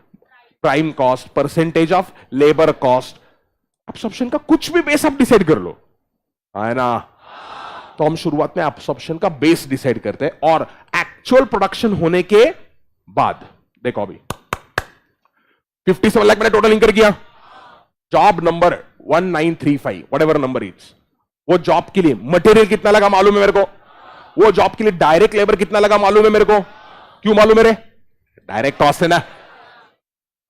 prime cost, percentage of labor cost. Absorption का कुछ भी base आप decide कर लो, है ना. तो हम शुरुआत में एब्सॉर्प्शन का बेस डिसाइड करते हैं और एक्चुअल प्रोडक्शन होने के बाद, देखो अभी 57 लाख मैंने टोटल इंकर किया. Job number 1935 whatever number is, वो जॉब के लिए मटेरियल कितना लगा मालूम है मेरे को, वो जॉब के लिए डायरेक्ट लेबर कितना लगा मालूम है मेरे को. क्यों मालूम है रे, डायरेक्ट कॉस्ट है ना.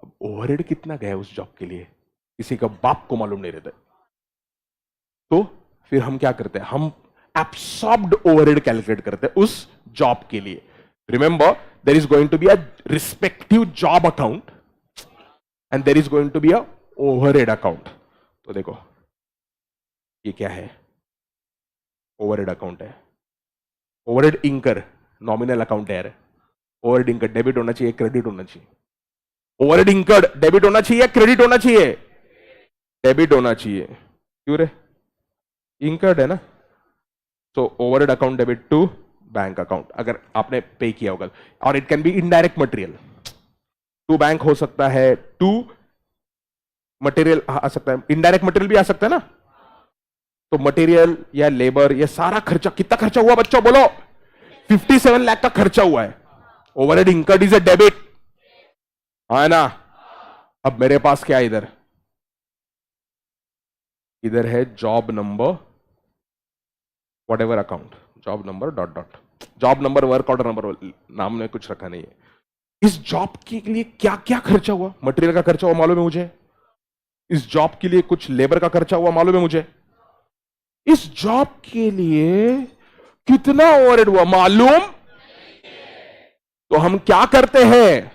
अब ओवरहेड कितना गया उस जॉब के लिए किसी का बाप को मालूम नहीं रहता. तो फिर हम क्या करते हैं, हम absorbed overhead कैलकुलेट करते हैं उस जॉब के लिए. Remember, there is going to be a respective job account and there is going to be a overhead account. तो देखो ये क्या है, ओवरहेड अकाउंट है. ओवरहेड इंकर नॉमिनल अकाउंट है. ओवरहेड इंकर डेबिट होना चाहिए, क्रेडिट होना चाहिए. ओवरहेड इंकर्ड डेबिट होना चाहिए, क्रेडिट होना चाहिए, डेबिट होना चाहिए. क्यों रे, इंकर्ड है ना. तो overhead account debit to bank account अगर आपने पे किया होगा. और it can be indirect material, to bank हो सकता है, टू मटेरियल आ सकता है, इनडायरेक्ट मटेरियल भी आ सकता है ना. तो मटेरियल या लेबर, ये सारा खर्चा, कितना खर्चा हुआ बच्चों बोलो, 57 लाख का खर्चा हुआ है. Overhead incurred is a debit, है ना. अब मेरे पास क्या है, इधर है job number whatever account, job number dot dot, job number work order number, नाम में कुछ रखा नहीं है. इस जॉब के लिए क्या क्या खर्चा हुआ, मटेरियल का खर्चा हुआ मालूम है मुझे, इस जॉब के लिए कुछ लेबर का खर्चा हुआ मालूम है मुझे, इस जॉब के लिए कितना ओवरहेड हुआ मालूम. तो हम क्या करते हैं,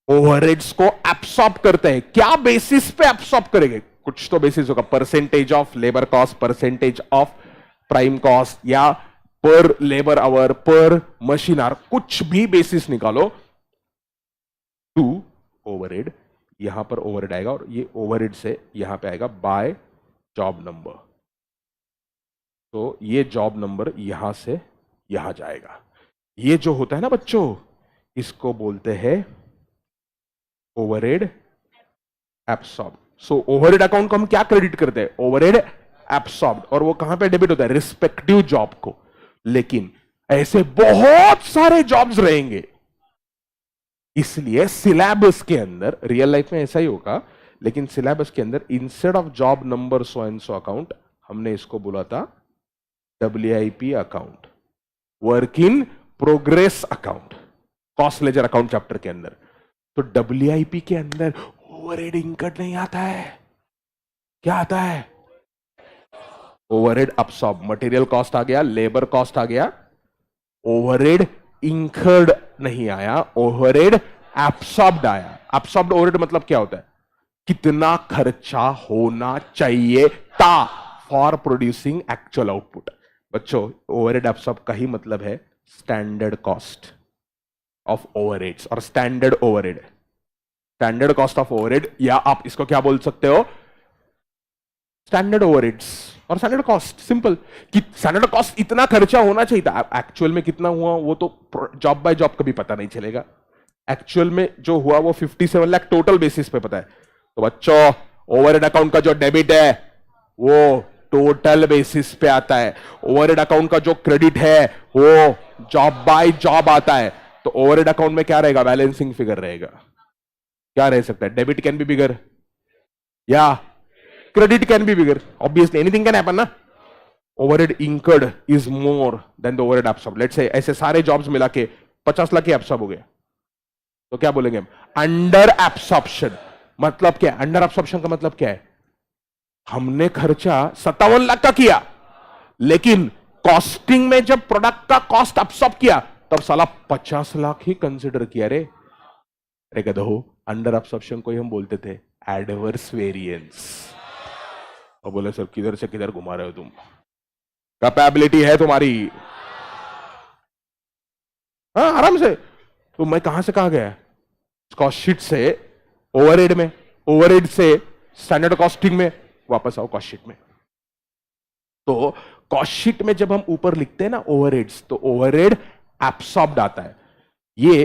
ओवरहेड्स को एब्सॉर्ब करते हैं. क्या बेसिस पे एब्सॉर्ब करेंगे, कुछ तो बेसिस होगा, percentage of labour cost, percentage of prime cost, या पर लेबर आवर, पर मशीन आवर, कुछ भी बेसिस निकालो. टू ओवरहेड, यहां पर ओवरहेड आएगा और ये ओवरहेड से यहां पे आएगा बाय जॉब नंबर. तो ये जॉब नंबर यहां से यहां जाएगा. ये जो होता है ना बच्चों, इसको बोलते हैं ओवरहेड एब्सॉर्ब. सो ओवरहेड अकाउंट को हम क्या क्रेडिट करते हैं, ओवरहेड एब्सॉर्ब्ड, और वो कहां पे डेबिट होता है, रिस्पेक्टिव जॉब को. लेकिन ऐसे बहुत सारे जॉब्स रहेंगे। इसलिए सिलेबस के अंदर, रियल लाइफ में ऐसा ही होगा, लेकिन सिलेबस के अंदर instead of job number so and so account, हमने इसको बोला था WIP account, work in progress account, cost ledger account chapter के अंदर। तो WIP के अंदर ओवरहेड इनकर्ड नहीं आता है। क्या आता है? ओवरहेड अब्सॉर्ब, मटेरियल कॉस्ट आ गया, लेबर कॉस्ट आ गया, ओवरहेड इंकर्ड नहीं आया, ओवरहेड एब्सॉर्ब्ड आया। एब्सॉर्ब्ड ओवरहेड मतलब क्या होता है? कितना खर्चा होना चाहिए था फॉर प्रोड्यूसिंग एक्चुअल आउटपुट। बच्चों, ओवरहेड एब्सॉर्ब का ही मतलब है स्टैंडर्ड कॉस्ट ऑफ ओवरहेड्स और standard overhead, standard cost of overhead, या आप इसको क्या बोल सकते हो? स्टैंडर्ड ओवरहेड्स और स्टैंडर्ड कॉस्ट। सिंपल कि स्टैंडर्ड कॉस्ट इतना खर्चा होना चाहिए था, एक्चुअल में कितना हुआ वो तो जॉब बाय जॉब कभी पता नहीं चलेगा। एक्चुअल में जो हुआ वो 57 लाख टोटल बेसिस पे पता है। तो बच्चों, ओवरहेड अकाउंट का जो डेबिट है वो टोटल बेसिस पे आता है, ओवरहेड अकाउंट का जो क्रेडिट है वो जॉब बाय जॉब आता है। तो ओवरहेड अकाउंट में क्या रहेगा? बैलेंसिंग फिगर रहेगा। क्या रह सकता है? डेबिट कैन बी बिगर या credit can be bigger, obviously anything can happen ना। overhead incurred is more than the overhead absorbed। let's say ऐसे सारे jobs मिला के 50 लाख ही absorb हो गए, तो क्या बोलेंगे हम? Under absorption. मतलब क्या? अंडर एब्सॉर्प्शन का मतलब क्या है? हमने खर्चा 57 लाख का किया, लेकिन कॉस्टिंग में जब प्रोडक्ट का कॉस्ट एब्सॉर्ब किया तब साला 50 लाख ही कंसिडर किया रे। अरे गधो, अंडर एब्सॉर्प्शन को ही हम बोलते थे एडवर्स वेरिएंस। और बोले सर किधर से किधर घुमा रहे हो तुम? कैपेबिलिटी है तुम्हारी? हाँ, आराम से। तो मैं कहां से कहां गया? कॉस्ट शीट से ओवरहेड में, ओवरहेड से स्टैंडर्ड कॉस्टिंग में, वापस आओ कॉस्ट शीट में। तो कॉस्ट शीट में जब हम ऊपर लिखते हैं ना ओवरहेड्स, तो ओवरहेड एब्सॉर्ब्ड आता है। ये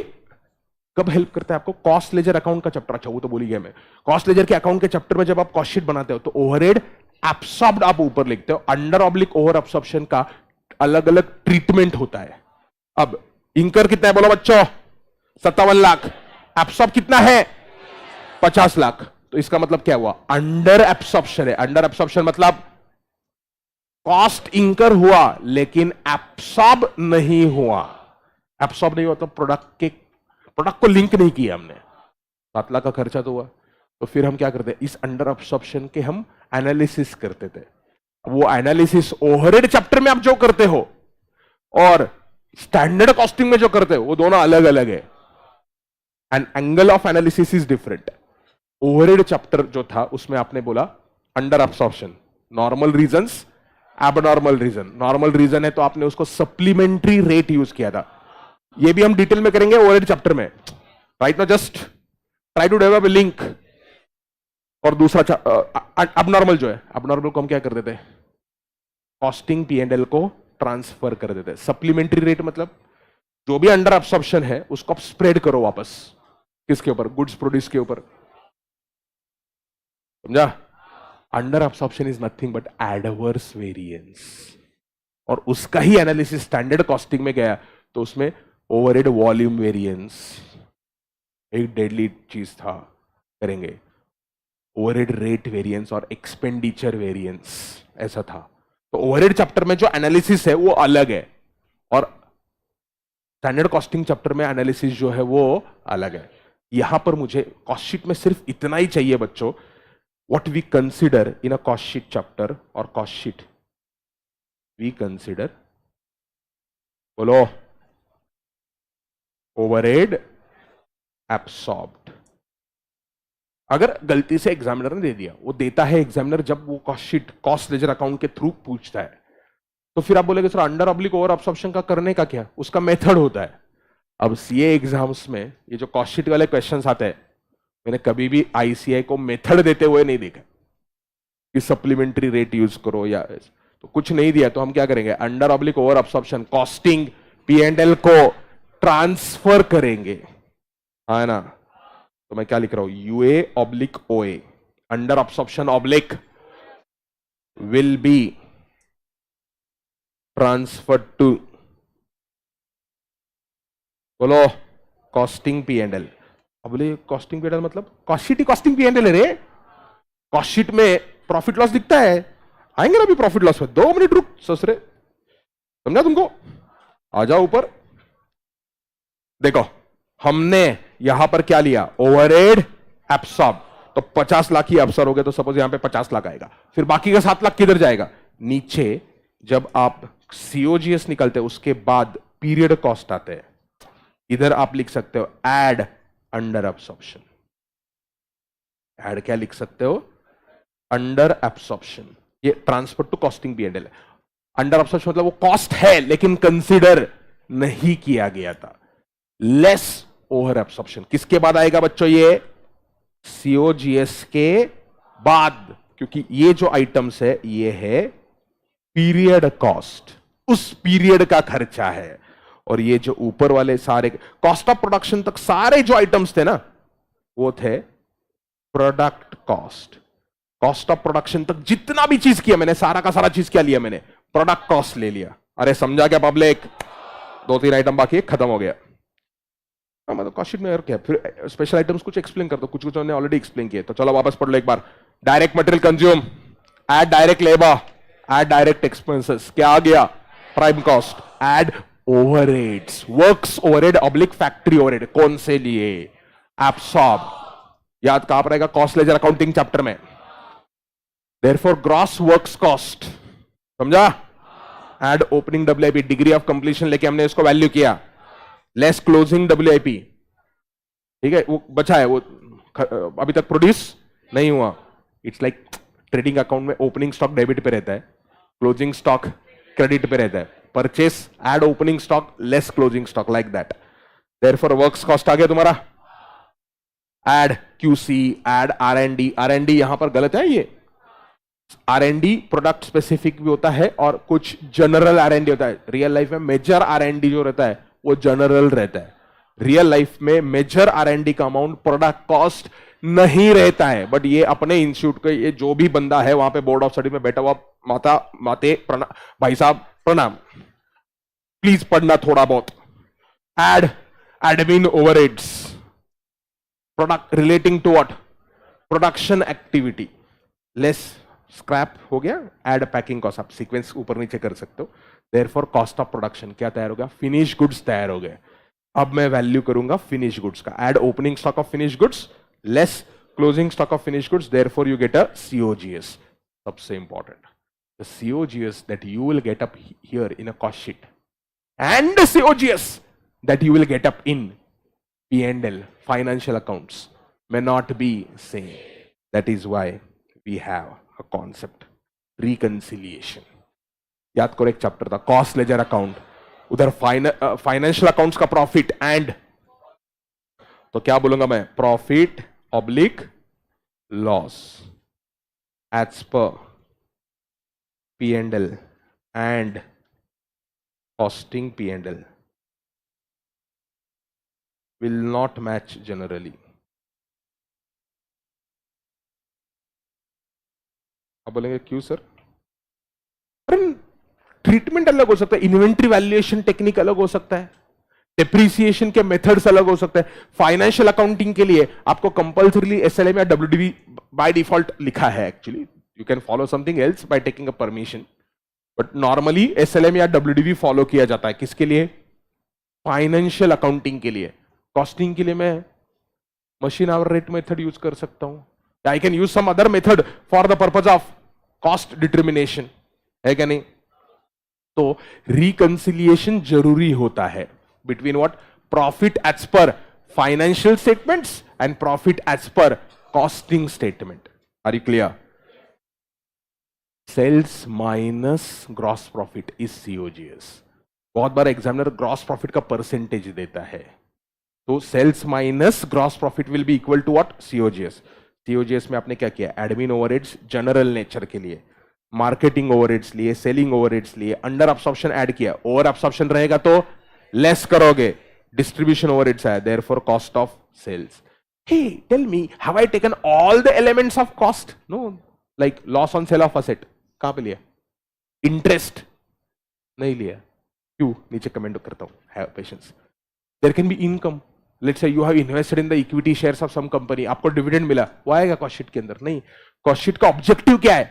कब हेल्प करता है आपको? कॉस्ट लेजर अकाउंट का चैप्टर। अच्छा, वो तो बोल ही गया मैं। कॉस्ट लेजर के अकाउंट के चैप्टर में जब आप कॉस्ट शीट बनाते हो तो ओवरहेड एब्सॉर्ब्ड आप ऊपर लिखते हो, अंडर ऑब्लिक ओवर एब्सॉर्प्शन का अलग अलग ट्रीटमेंट होता है। अब इंकर कितना है बोलो बच्चों? 57 लाख। एब्सॉर्ब कितना है? 50 लाख। तो इसका मतलब क्या हुआ? अंडर एब्सॉर्प्शन है। अंडर एब्सॉर्प्शन मतलब कॉस्ट इंकर हुआ लेकिन एब्सॉर्ब नहीं हुआ। एब्सॉर्ब नहीं हुआ तो प्रोडक्ट को लिंक नहीं किया हमने। 7 लाख का खर्चा तो हुआ, तो फिर हम क्या करते हैं? इस अंडर एब्सॉर्प्शन के हम एनालिसिस करते थे। वो एनालिसिस ओवरहेड चैप्टर में आप जो करते हो और स्टैंडर्ड कॉस्टिंग में जो करते हो वो दोनों अलग अलग है, and angle of analysis is different. Overhead chapter जो था उसमें आपने बोला under absorption, normal reasons, abnormal reason. Normal reason है तो आपने उसको सप्लीमेंट्री रेट यूज किया था। ये भी हम डिटेल में करेंगे ओवरहेड चैप्टर में। Right now just try to develop a link. और दूसरा अबनॉर्मल जो है, अबनॉर्मल को हम क्या कर देते हैं? कॉस्टिंग P&L को ट्रांसफर कर देते हैं। सप्लीमेंट्री रेट मतलब जो भी अंडर एब्सॉर्प्शन है उसको आप स्प्रेड करो वापस किसके ऊपर? गुड्स प्रोड्यूस के ऊपर। समझा? Under absorption is nothing but adverse variance, और उसका ही एनालिसिस स्टैंडर्ड कॉस्टिंग में गया तो उसमें ओवरहेड वॉल्यूम वेरिएंस एक डेडली चीज था, करेंगे। ओवरहेड रेट वेरिएंस और एक्सपेंडिचर वेरिएंस ऐसा था। तो ओवरहेड चैप्टर में जो एनालिसिस है वो अलग है, और स्टैंडर्ड कॉस्टिंग चैप्टर में एनालिसिस जो है वो अलग है। यहां पर मुझे कॉस्ट शीट में सिर्फ इतना ही चाहिए बच्चों, what we consider in a cost sheet chapter और कॉस्ट शीट वी कंसीडर, बोलो, ओवरहेड एब्सॉर्ब्ड। अगर गलती से एग्जामिनर ने दे दिया, वो देता है एग्जामिनर जब वो cost sheet cost ledger account के थ्रू पूछता है, तो फिर आप बोलेगे sir under oblique over absorption का करने का क्या? उसका मेथड होता है। अब सीए एग्जाम्स में ये जो कॉस्ट शीट वाले क्वेश्चंस आते हैं, मैंने कभी भी आईसीआई को मेथड देते हुए नहीं देखा कि सप्लीमेंट्री रेट यूज करो या तो कुछ नहीं दिया तो हम क्या करेंगे? Under oblique over absorption costing P&L को ट्रांसफर करेंगे, है ना? तो मैं क्या लिख रहा हूं? UA oblique OA, under absorption oblique will be transferred to बोलो कॉस्टिंग पी एंड एल। अब बोले कॉस्टिंग पी एंड एल मतलब कॉस्ट शीट ही कॉस्टिंग पी एंड एल है रे। कॉस्ट शीट में प्रॉफिट लॉस दिखता है, आएंगे ना अभी प्रॉफिट लॉस में, 2 मिनट रुक ससरे, समझा तुमको? आ जाओ ऊपर। देखो हमने यहां पर क्या लिया, ओवरहेड एब्सॉर्ब, तो 50 लाख ही एब्सॉर्ब हो गया, तो सपोज यहां पे 50 लाख आएगा, फिर बाकी का 7 लाख किधर जाएगा नीचे। जब आप सीओजीएस निकलते हैं उसके बाद पीरियड कॉस्ट आते हैं, इधर आप लिख सकते हो एड अंडर एब्सॉर्प्शन। एड क्या लिख सकते हो, अंडर एब्सॉर्प्शन। ये transfer to costing P and L. Under absorption मतलब वो कॉस्ट है लेकिन कंसीडर नहीं किया गया था। लेस ओवर एब्सॉर्प्शन किसके बाद आएगा बच्चों, ये सीओजीएस के बाद, क्योंकि ये जो आइटम्स है ये है पीरियड कॉस्ट, उस पीरियड का खर्चा है। और ये जो ऊपर वाले सारे कॉस्ट ऑफ प्रोडक्शन तक सारे जो आइटम्स थे ना वो थे product cost. Cost of production तक जितना भी चीज किया मैंने, सारा का सारा चीज क्या लिया मैंने, प्रोडक्ट कॉस्ट ले लिया। अरे समझा क्या पब्लिक? 2-3 आइटम बाकी है, खत्म हो गया। मतलब कॉस्ट शीट में और क्या, फिर स्पेशल आइटम्स कुछ एक्सप्लेन कर दो, कुछ कुछ हमने ऑलरेडी एक्सप्लेन किया, तो चलो वापस पढ़ लो एक बार। Direct material consume, add direct labour, add direct expenses, क्या आ गया, prime cost, add overheads, works overhead oblique factory overhead, कौन से लिए, एब्सॉर्ब, याद कहां पर रहेगा, कॉस्ट लेजर अकाउंटिंग चैप्टर में। देयरफॉर ग्रॉस वर्क्स कॉस्ट, समझा? Add opening WIP, degree of completion लेके हमने इसको वैल्यू किया, लेस क्लोजिंग डब्ल्यूआईपी, ठीक है, वो बचा है, वो अभी तक प्रोड्यूस नहीं हुआ। इट्स लाइक ट्रेडिंग अकाउंट में ओपनिंग स्टॉक डेबिट पे रहता है, क्लोजिंग स्टॉक क्रेडिट पे रहता है। Purchase add opening stock less closing stock, like that. Therefore works cost आ गया तुम्हारा, add QC, add R and D यहां पर गलत है, ये R and D product specific भी होता है और कुछ जनरल आर एन डी होता है। रियल लाइफ में मेजर आर एन डी जो रहता है वो जनरल रहता है। रियल लाइफ में मेजर आर एन डी का अमाउंट प्रोडक्ट कॉस्ट नहीं रहता है, बट ये अपने इंस्टीट्यूट के ये जो भी बंदा है वहां पे बोर्ड ऑफ स्टडी में बैठा हुआ, माता माते भाई साहब प्रणाम, प्लीज पढ़ना थोड़ा बहुत। Add admin overheads, product relating to what, production activity, less scrap हो गया, एड पैकिंग कॉस्ट, आप सीक्वेंस ऊपर नीचे कर सकते हो। देयरफॉर कॉस्ट ऑफ प्रोडक्शन क्या तैयार हो गया, फिनिश गुड्स तैयार हो गए। अब मैं वैल्यू करूंगा फिनिश गुड्स का, add opening stock of finish goods less closing stock of finish goods, therefore you get a COGS. सबसे important, the COGS that you will get up here in a cost sheet and the COGS that you will get up in P&L financial accounts may not be same. That is why we have a concept reconciliation. याद करो एक chapter था cost ledger account, उधर financial accounts का profit and, तो क्या बोलूंगा मैं, profit oblique loss as per P&L and costing P&L will not match generally. अब बोलेंगे क्यों सर? अरे ट्रीटमेंट अलग हो सकता है, इन्वेंट्री वैल्यूएशन टेक्निक अलग हो सकता है, डेप्रिसिएशन के मेथड्स अलग हो सकते हैं। फाइनेंशियल अकाउंटिंग के लिए आपको कंपल्सरीली एसएलएम या डब्ल्यूडीवी बाय डिफॉल्ट लिखा है, actually you can follow something else by taking a permission, but normally SLM या डब्ल्यूडीवी फॉलो किया जाता है। किसके लिए? फाइनेंशियल अकाउंटिंग के लिए। कॉस्टिंग के लिए मैं machine hour rate method use कर सकता हूं, I can use some other method for the purpose of cost determination, है क्या नहीं? तो रिकंसिलिएशन जरूरी होता है between what, profit as per financial statements and profit as per costing statement. Are you clear? Sales minus gross profit is COGS. बहुत बार examiner gross profit का परसेंटेज देता है, तो sales minus gross profit will B equal to what, COGS. COGS में आपने क्या किया, एडमिन ओवरहेड्स जनरल नेचर के लिए, मार्केटिंग ओवरहेड्स लिए, सेलिंग ओवरहेड्स लिए, अंडर अब्सॉर्प्शन ऐड किया, ओवर अब्सॉर्प्शन रहेगा तो लेस करोगे, डिस्ट्रीब्यूशन ओवरहेड्स आया, therefore cost of sales. Hey tell me, have I taken all the elements of cost? No, like loss on sale of asset कहां पे लिया, interest नहीं लिया, क्यों? नीचे कमेंट करता हूं, have patience. There can be income, let's say you have invested in the equity shares of some company, आपको डिविडेंड मिला, वो आएगा कॉस्ट शीट के अंदर? नहीं। कॉस्ट शीट का ऑब्जेक्टिव क्या है?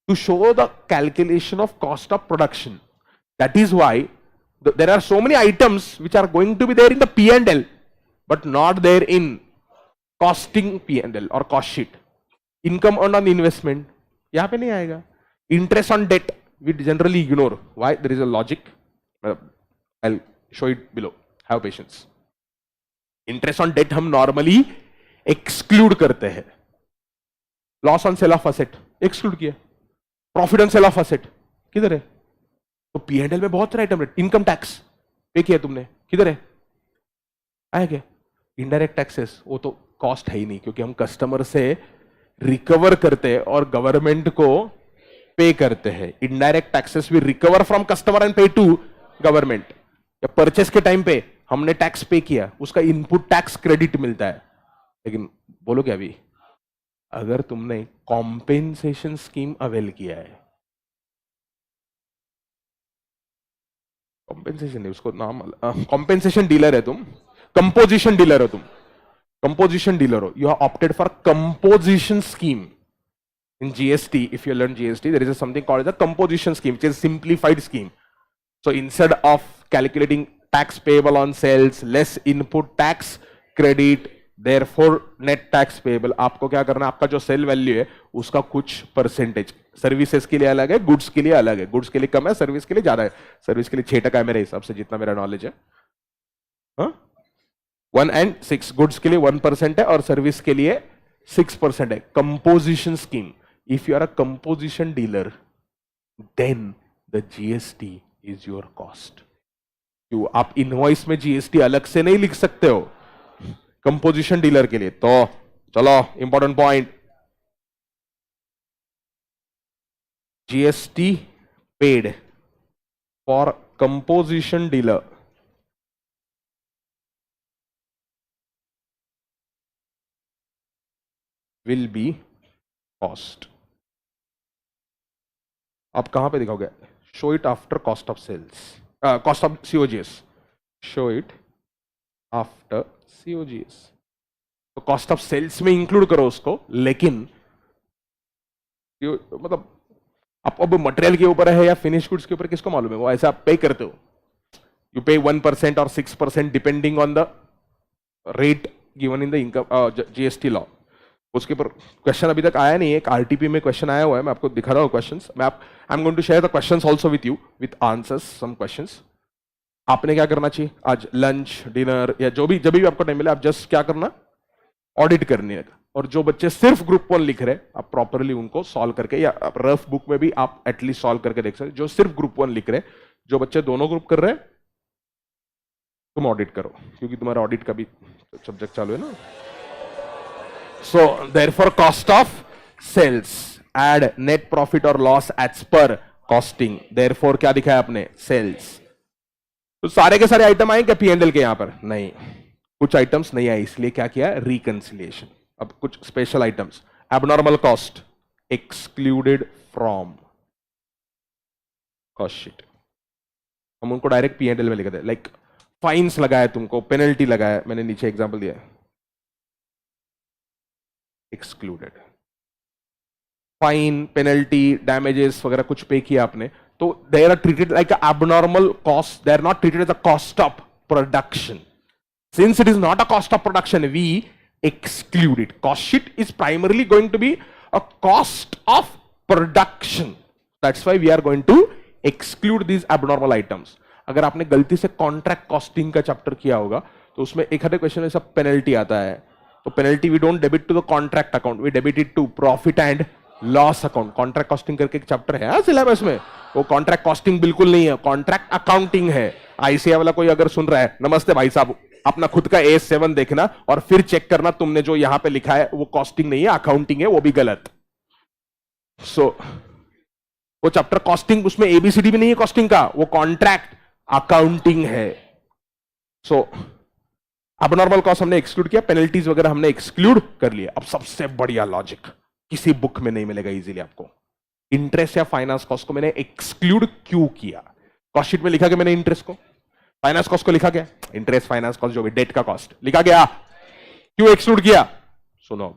To show the calculation of cost of production. That is why there are so many items which are going to be there in the P&L but not there in costing P&L or cost sheet. Income earned on investment yahan pe nahi aayega. Interest on debt we generally ignore. Why? There is a logic. I'll show it below. Have patience. Interest on debt hum normally exclude karte hain. Loss on sale of asset exclude kiya. Profit on sale of asset किधर है? तो P&L में बहुत सारे item है. Income tax पे किया तुमने, किधर है? आया क्या? इनडायरेक्ट टैक्सेस, वो तो कॉस्ट है ही नहीं क्योंकि हम कस्टमर से रिकवर करते हैं और गवर्नमेंट को पे करते हैं. इनडायरेक्ट टैक्सेस भी रिकवर फ्रॉम कस्टमर एंड पे टू गवर्नमेंट. या परचेस के टाइम पे हमने टैक्स पे किया, उसका इनपुट टैक्स क्रेडिट मिलता है. लेकिन बोलो क्या अभी, अगर तुमने कॉम्पेंसेशन स्कीम अवेल किया है, कॉम्पेंसेशन नहीं उसको नाम, कॉम्पेंसेशन डीलर है तुम, कंपोजिशन डीलर हो तुम, कंपोजिशन डीलर हो, you are opted for composition scheme in GST. If you learn GST, there is something called the composition scheme, which is a simplified scheme. So instead of calculating tax payable on sales less input tax credit, therefore net tax payable, आपको क्या करना है, आपका जो cell value है उसका कुछ percentage services के लिए अलग है, गुड्स के लिए अलग है. गुड्स के लिए कम है, सर्विस के लिए ज्यादा है. सर्विस के लिए 6% है मेरे हिसाब से, जितना मेरा नॉलेज है. हाँ, 1 and 6. गुड्स के लिए 1% है और सर्विस के लिए 6% है. Composition scheme. If you are a composition dealer, then the GST is your cost. क्यों? आप इनवॉइस में GST अलग से नहीं लिख सकते हो कंपोजिशन डीलर के लिए. तो चलो important point, GST paid for composition dealer will be cost. आप कहां पे दिखाओगे? Show it after cost of sales, cost of COGS. Show it after COGS. तो कॉस्ट ऑफ सेल्स में इंक्लूड करो उसको, लेकिन मतलब आप अब मटेरियल के ऊपर है या फिनिश गुड्स के ऊपर, किसको मालूम है? वो ऐसा आप पे करते हो. यू पे 1% और 6% depending on the rate given in the income GST law. उसके ऊपर क्वेश्चन अभी तक आया नहीं है. एक RTP में क्वेश्चन आया हुआ है, मैं आपको दिखा रहा हूँ questions. I am going to share the questions also with you with answers some questions. आपने क्या करना चाहिए आज, लंच डिनर या जो भी जब भी आपको टाइम मिले, आप जस्ट क्या करना, ऑडिट करनी है. और जो बच्चे सिर्फ ग्रुप 1 लिख रहे, आप प्रॉपरली उनको सॉल्व करके, या रफ बुक में भी आप एटलीस्ट सॉल्व करके देख सकते. जो सिर्फ ग्रुप 1 लिख रहे, जो बच्चे दोनों ग्रुप कर रहे, तुम ऑडिट करो क्योंकि तुम्हारा ऑडिट का भी सब्जेक्ट चालू है ना. So therefore cost of sales, add net profit or loss as per costing. Therefore क्या दिखाया आपने, सेल्स. तो सारे के सारे आइटम आए क्या P&L के यहां पर? नहीं, कुछ आइटम्स नहीं आए, इसलिए क्या किया, रिकंसिलिएशन. अब कुछ special items, abnormal cost excluded from cost sheet. हम उनको डायरेक्ट P&L में लिख देते. लाइक फाइन्स लगाया तुमको, पेनल्टी लगाया, मैंने नीचे एग्जांपल दिया है, एक्सक्लूडेड. फाइन, पेनल्टी, डैमेजेस वगैरह कुछ पे किया आपने, तो they are treated like abnormal cost. They are not treated as a cost of production. Since it is not a cost of production, we exclude it. Cost sheet is primarily going to be a cost of production. That's why we are going to exclude these abnormal items. अगर आपने गलती से contract costing का chapter किया होगा तो उसमें एक आधे क्वेश्चन में सब पेनल्टी आता है. तो penalty we don't debit to the contract account, we debit it to profit and loss account. Contract costing करके एक चैप्टर है सिलेबस में, वो कॉन्ट्रैक्ट कॉस्टिंग बिल्कुल नहीं है, कॉन्ट्रैक्ट अकाउंटिंग है. ICA वाला कोई अगर सुन रहा है, नमस्ते भाई साहब, अपना खुद का AS7 देखना और फिर चेक करना तुमने जो यहां पे लिखा है वो कॉस्टिंग नहीं है, अकाउंटिंग है, वो भी गलत. सो वो चैप्टर कॉस्टिंग, उसमें ABCD भी नहीं है कॉस्टिंग का, वो कॉन्ट्रैक्ट अकाउंटिंग है. सो अबनॉर्मल कॉस्ट हमने एक्सक्लूड किया, पेनल्टीज वगैरह हमने एक्सक्लूड कर लिया. अब सबसे बढ़िया लॉजिक, किसी बुक में नहीं मिलेगा इजीली आपको, इंटरेस्ट या फाइनेंस कॉस्ट को मैंने एक्सक्लूड क्यों किया. कॉस्ट शीट में लिखा कि मैंने इंटरेस्ट को, फाइनेंस कॉस्ट को लिखा गया, इंटरेस्ट फाइनेंस कॉस्ट जो भी डेट का कॉस्ट लिखा गया, क्यों एक्सक्लूड किया? सुनो,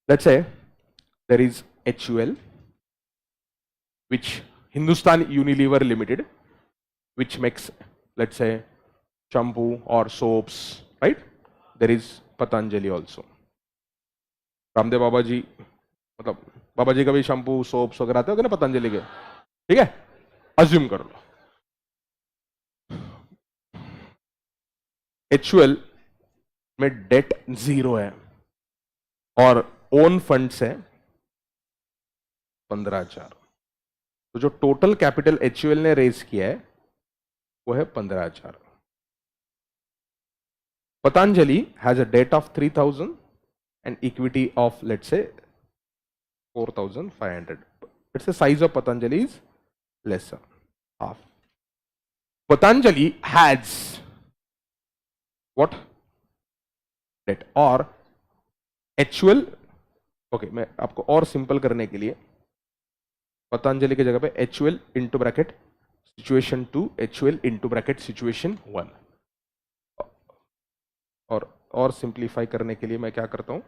let's say there is HUL which Hindustan Unilever Limited, which makes, let's say, shampoo or soaps, right? There is Patanjali also. Ramdev Baba ji, मतलब बाबा जी का भी शैम्पू सोप्स वगैरह आते होंगे ना पतंजलि के, ठीक है? अज्यूम कर लो HUL में डेट 0 है और ओन फंड्स है 15,000, तो जो टोटल कैपिटल HUL ने रेज किया है वो है 15,000. Patanjali has a debt of 3,000 and equity of, let's say, 4,500. It's the size of Patanjali is lesser, half. Patanjali has what? Debt or HUL. Okay, मैं आपको और सिंपल करने के लिए पतंजलि की जगह पे HUL into bracket situation 2, HUL into bracket situation 1, और सिंप्लीफाई करने के लिए मैं क्या करता हूं,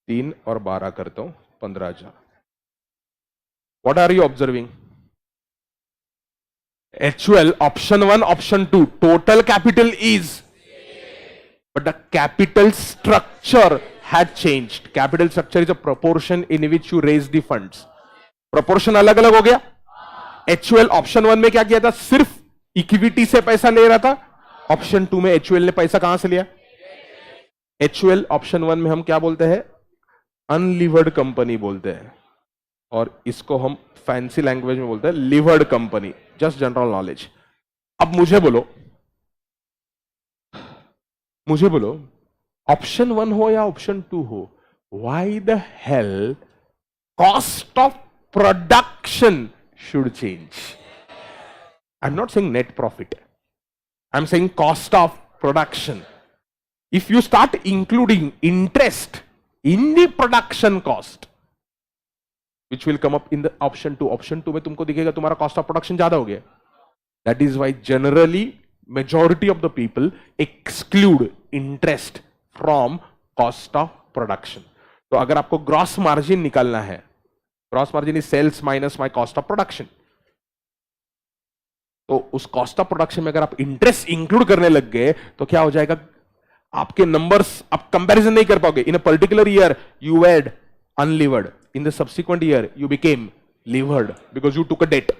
3 और 12 करता हूं, 15,000. What are you observing? HUL option 1, option 2, total capital is, but the capital structure had changed. Capital structure is a proportion in which you raise the funds. Proportion अलग अलग हो गया. HUL ऑप्शन 1 में क्या किया था? सिर्फ इक्विटी से पैसा ले रहा था. ऑप्शन 2 में HUL ने पैसा कहां से लिया? HUL ऑप्शन 1 में हम क्या बोलते हैं? अनलिवर्ड कंपनी बोलते हैं, और इसको हम फैंसी लैंग्वेज में बोलते हैं लिवर्ड कंपनी. Just general knowledge. अब मुझे बोलो ऑप्शन 1 हो या ऑप्शन 2 हो, why the hell cost of production should change? I am not saying net profit, I am saying cost of production. If you start including interest in the production cost, which will come up in the option 2, option 2 में तुमको दिखेगा तुम्हारा cost of production ज्यादा हो गया. That is why generally majority of the people exclude interest from cost of production. तो अगर आपको ग्रॉस मार्जिन निकालना है, gross margin is sales minus my cost of production, तो उस कॉस्ट ऑफ प्रोडक्शन में अगर आप इंटरेस्ट इंक्लूड करने लग गए तो क्या हो जाएगा? आपके नंबर्स आप कंपैरिजन नहीं कर पाओगे. In a particular year you were unlevered, in the subsequent year you became levered because you took a debt.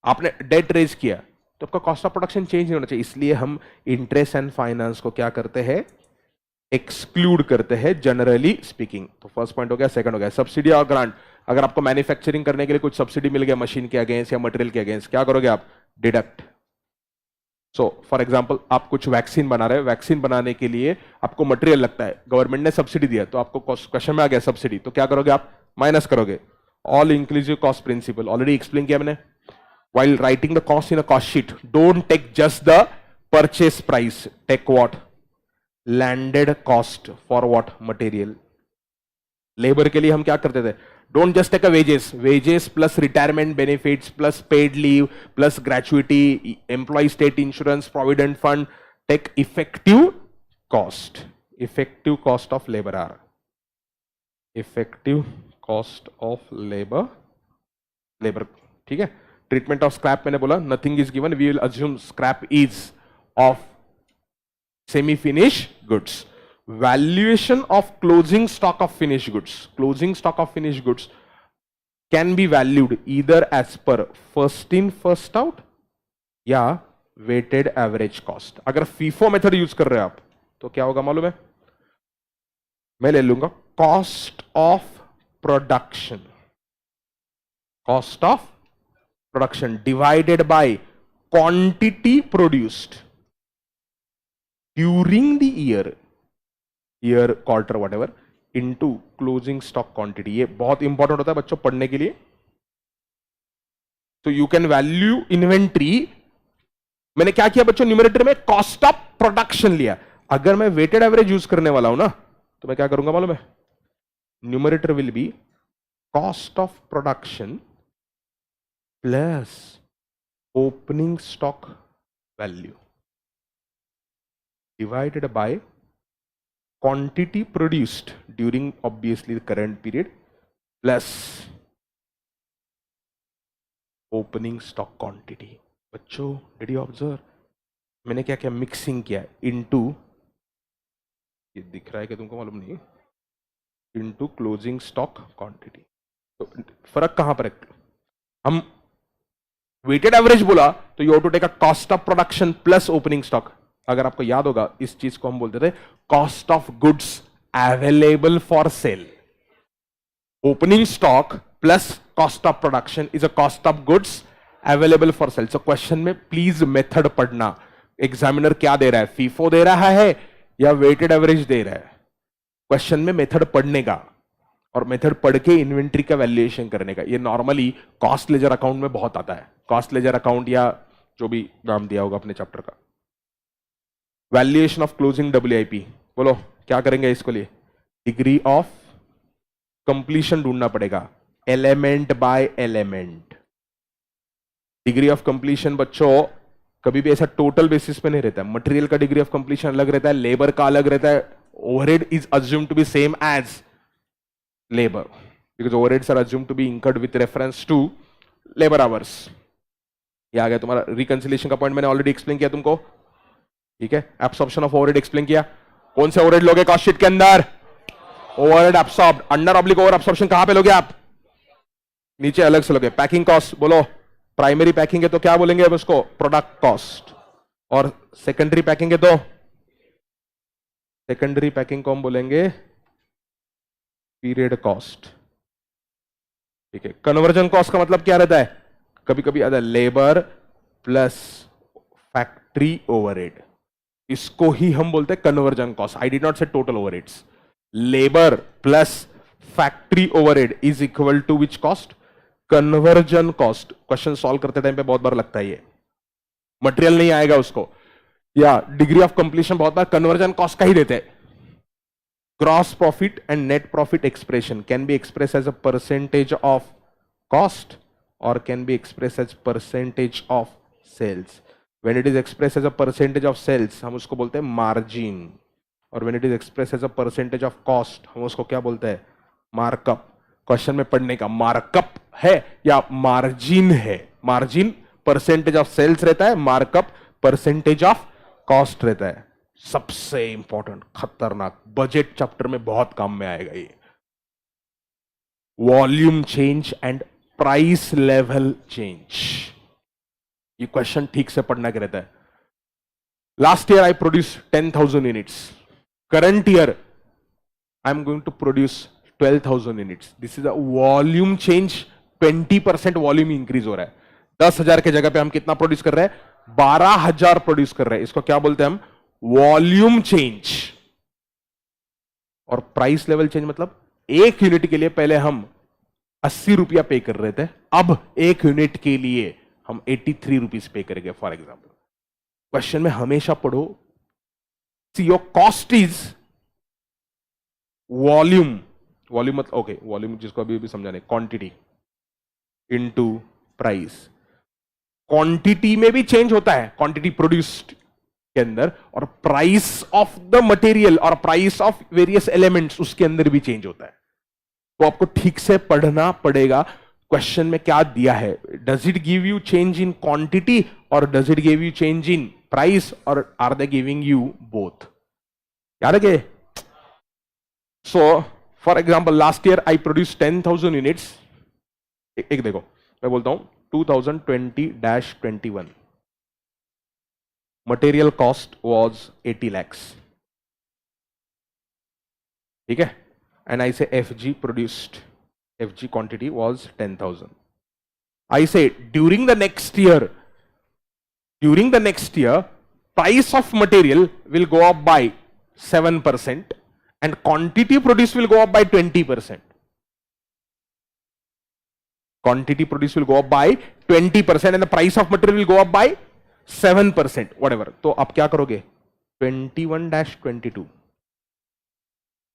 आपने डेट रेज किया तो आपका कॉस्ट ऑफ प्रोडक्शन चेंज नहीं होना चाहिए. इसलिए हम इंटरेस्ट एंड फाइनेंस को क्या करते हैं? एक्सक्लूड करते हैं जनरली स्पीकिंग. तो फर्स्ट पॉइंट हो गया. सेकंड हो गया सब्सिडी और ग्रांट. अगर आपको मैन्युफैक्चरिंग करने के लिए कुछ सब्सिडी मिल गया मशीन के अगेंस्ट या मटेरियल के अगेंस्ट, क्या करोगे आप? डिडक्ट. सो फॉर एग्जांपल आप कुछ वैक्सीन बना रहे हैं, वैक्सीन बनाने के लिए आपको मटेरियल लगता है, गवर्नमेंट ने सब्सिडी दिया, तो आपको क्वेश्चन में आ गया सब्सिडी, तो क्या करोगे आप? माइनस करोगे. All inclusive cost principle already explain किया मैंने. While writing the cost in a cost sheet, don't take just the purchase price. Take what? Landed cost for what? Material. Labor के लिए हम क्या करते थे? Don't just take a wages. Wages plus retirement benefits plus paid leave plus gratuity, employee state insurance, provident fund. Take effective cost. Effective cost of labor hour. Effective cost of labor. Labor. ठीक है? Treatment of scrap मैंने बोला nothing is given, we will assume scrap is of semi finish goods. Valuation of closing stock of finish goods. Closing stock of finish goods can be valued either as per first in first out या weighted average cost. अगर FIFO method use कर रहे हैं आप तो क्या होगा मालूम है? मैं ले लूंगा cost of production. Cost of production divided by quantity produced during the year quarter whatever into closing stock quantity. ये बहुत इंपॉर्टेंट होता है बच्चों पढ़ने के लिए. तो यू कैन वैल्यू इन्वेंट्री. मैंने क्या किया बच्चों? न्यूमरेटर में कॉस्ट ऑफ प्रोडक्शन लिया. अगर मैं वेटेड एवरेज यूज करने वाला हूं ना तो मैं क्या करूंगा मालूम है? Numerator will be cost of production plus opening stock value divided by quantity produced during obviously the current period plus opening stock quantity. बच्चों did you observe मैंने क्या क्या मिक्सिंग किया इनटू, ये दिख रहा है कि तुमको मालूम नहीं, इनटू क्लोजिंग स्टॉक क्वांटिटी. तो फर्क कहां पर है? हम वेटेड एवरेज बोला तो you have to take a cost of production plus opening stock. अगर आपको याद होगा इस चीज को हम बोलते थे cost of goods available for sale. Opening stock plus cost of production is a cost of goods available for sale. So question में प्लीज मेथड पढ़ना. एग्जामिनर क्या दे रहा है, फीफो दे रहा है या वेटेड एवरेज दे रहा है? क्वेश्चन में मेथड पढ़ने का और मेथड पढ़ के इन्वेंट्री का वैल्यूएशन करने का. ये नॉर्मली कॉस्ट लेजर अकाउंट में बहुत आता है. कॉस्ट लेजर अकाउंट या जो भी नाम दिया होगा अपने चैप्टर का. वैल्यूएशन ऑफ क्लोजिंग WIP, बोलो क्या करेंगे इसको लिए? डिग्री ऑफ कंप्लीशन ढूंढना पड़ेगा element by element. Degree of completion बच्चों कभी भी ऐसा टोटल बेसिस पे नहीं रहता है. मटेरियल का डिग्री ऑफ कंप्लीशन अलग रहता है, लेबर का अलग रहता है. Overhead is assumed to be same as labor because overheads are assumed to be incurred with reference to labor hours. ये आ गया तुम्हारा रिकंसिलिएशन का पॉइंट. मैंने ऑलरेडी एक्सप्लेन किया तुमको. ठीक है, एब्सॉर्प्शन ऑफ ओवरहेड एक्सप्लेन किया. कौन से ओवरहेड लोगे कॉस्ट शीट के अंदर? Overhead absorbed. Under oblique over absorption कहां पे लोगे आप? नीचे अलग से लोगे. पैकिंग कॉस्ट बोलो, प्राइमरी पैकिंग है तो क्या बोलेंगे अब उसको? Product cost. और सेकेंडरी पैकिंग है तो सेकेंडरी पैकिंग को हम बोलेंगे पीरियड कॉस्ट. ठीक है. कन्वर्जन कॉस्ट का मतलब क्या रहता है? कभी कभी आता है लेबर प्लस फैक्ट्री ओवरहेड. इसको ही हम बोलते हैं conversion cost. I did not say total overheads. Labour plus factory overhead is equal to which cost? Conversion cost. Question solve करते टाइम पे बहुत बार लगता है ये. मटेरियल नहीं आएगा उसको, या डिग्री ऑफ कंप्लीशन बहुत बार कन्वर्जन कॉस्ट का ही देते हैं. Gross profit and net profit expression can be expressed as a percentage of cost or can be expressed as percentage of sales. When it is expressed as a percentage of sales हम उसको बोलते हैं margin, और when it is expressed as a percentage of cost हम उसको क्या बोलते हैं? markup. क्वेश्चन में पढ़ने का मार्कअप है या मार्जिन है? मार्जिन परसेंटेज ऑफ सेल्स रहता है, मार्कअप परसेंटेज ऑफ कॉस्ट रहता है. सबसे इंपॉर्टेंट, खतरनाक, बजट चैप्टर में बहुत काम में आएगा ये. Volume change and price level change. ये क्वेश्चन ठीक से पढ़ना क्या रहता है. Last year I produce 10,000 units. Current year I am going to produce 12,000 units. This is a volume change. 20% volume increase हो रहा है. 10,000 के जगह पे हम कितना प्रोड्यूस कर रहे हैं? 12,000 प्रोड्यूस कर रहे हैं. इसको क्या बोलते हैं हम? Volume change. और प्राइस लेवल चेंज मतलब एक यूनिट के लिए पहले हम 80 रुपया पे कर रहे थे, अब एक यूनिट के लिए हम 83 रुपीज पे करेंगे. फॉर एग्जाम्पल क्वेश्चन में हमेशा पढ़ो see your cost is volume. Volume मतलब ओके, वॉल्यूम जिसको अभी भी समझाने, क्वांटिटी इनटू प्राइस. क्वांटिटी में भी चेंज होता है, क्वांटिटी प्रोड्यूस्ड के अंदर, और प्राइस ऑफ द मटेरियल और प्राइस ऑफ वेरियस एलिमेंट्स उसके अंदर भी चेंज होता है. तो आपको ठीक से पढ़ना पड़ेगा क्वेश्चन में क्या दिया है. Does it give you change in quantity और does it give you change in price, और are they giving you both? याद है? So for example last year I produce 10,000 units. एक देखो मैं बोलता हूं 2020-21 material cost was 80 lakhs. ठीक है. and I say FG produced, FG quantity was 10,000. I say during the next year price of material will go up by 7% and quantity produced will go up by 20%. Quantity produced will go up by 20% and the price of material will go up by 7%, whatever. तो आप क्या करोगे? 21-22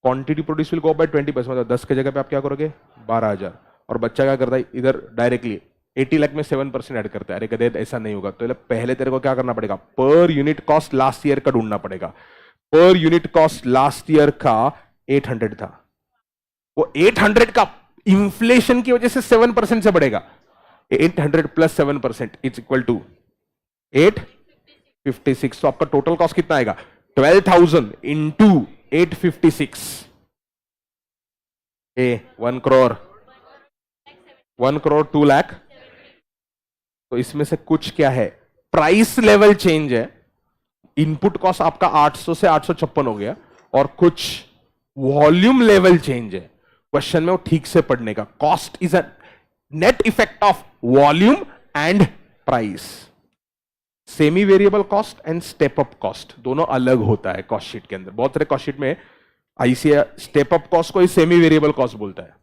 quantity produce will go up by 20%, मतलब 10 के जगह पे आप क्या करोगे? 12,000. और बच्चा क्या करता है इधर डायरेक्टली 80 लाख में 7% ऐड करते हैं, अरे गधे ऐसा नहीं होगा। तो पहले तेरे को क्या करना पड़ेगा, per unit cost last year का ढूंढना पड़ेगा। Per unit cost last year का 800 था, वो 800 का इंफ्लेशन की वजह से 7% से बढ़ेगा। 800 प्लस 7% इज इक्वल टू 856। तो आपका टोटल कॉस्ट कितना आएगा, 12,000 इंटू 856, 1 करोड़, 1 करोड़ 2 लाख। तो इसमें से कुछ क्या है, प्राइस लेवल चेंज है। इनपुट कॉस्ट आपका 800 से 856 हो गया, और कुछ वॉल्यूम लेवल चेंज है। क्वेश्चन में वो ठीक से पढ़ने का, cost is a net effect of volume and price. Semi variable cost and step up cost दोनों अलग होता है कॉस्ट शीट के अंदर। बहुत सारे कॉस्ट शीट में आईसीआई स्टेप अप कॉस्ट को ही सेमी वेरिएबल कॉस्ट बोलता है।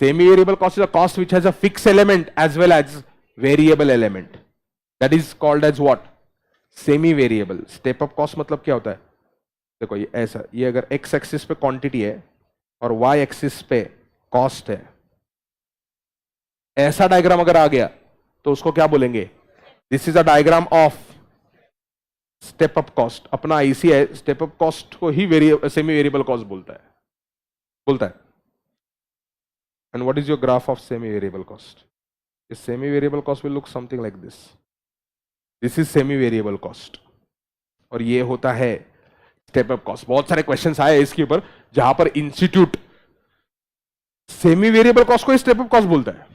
Semi variable cost is a cost which has a fixed element as well as variable element, that is called as what, semi variable. Step up cost मतलब क्या होता है, देखो ये ऐसा, ये अगर एक्स एक्सिस पे क्वांटिटी है और वाई एक्सिस पे कॉस्ट है, ऐसा डायग्राम अगर आ गया तो उसको क्या बोलेंगे, this is a diagram of step up cost. अपना आईसीआई स्टेप अप कॉस्ट को ही सेमी वेरिएबल कॉस्ट बोलता है। And what is your graph of semi variable cost? Semi variable cost will look something like this. This is semi variable cost, और ये होता है step up cost. बहुत सारे questions आए इसके ऊपर जहां पर इंस्टीट्यूट सेमी वेरिएबल कॉस्ट को स्टेप अप कॉस्ट बोलता है।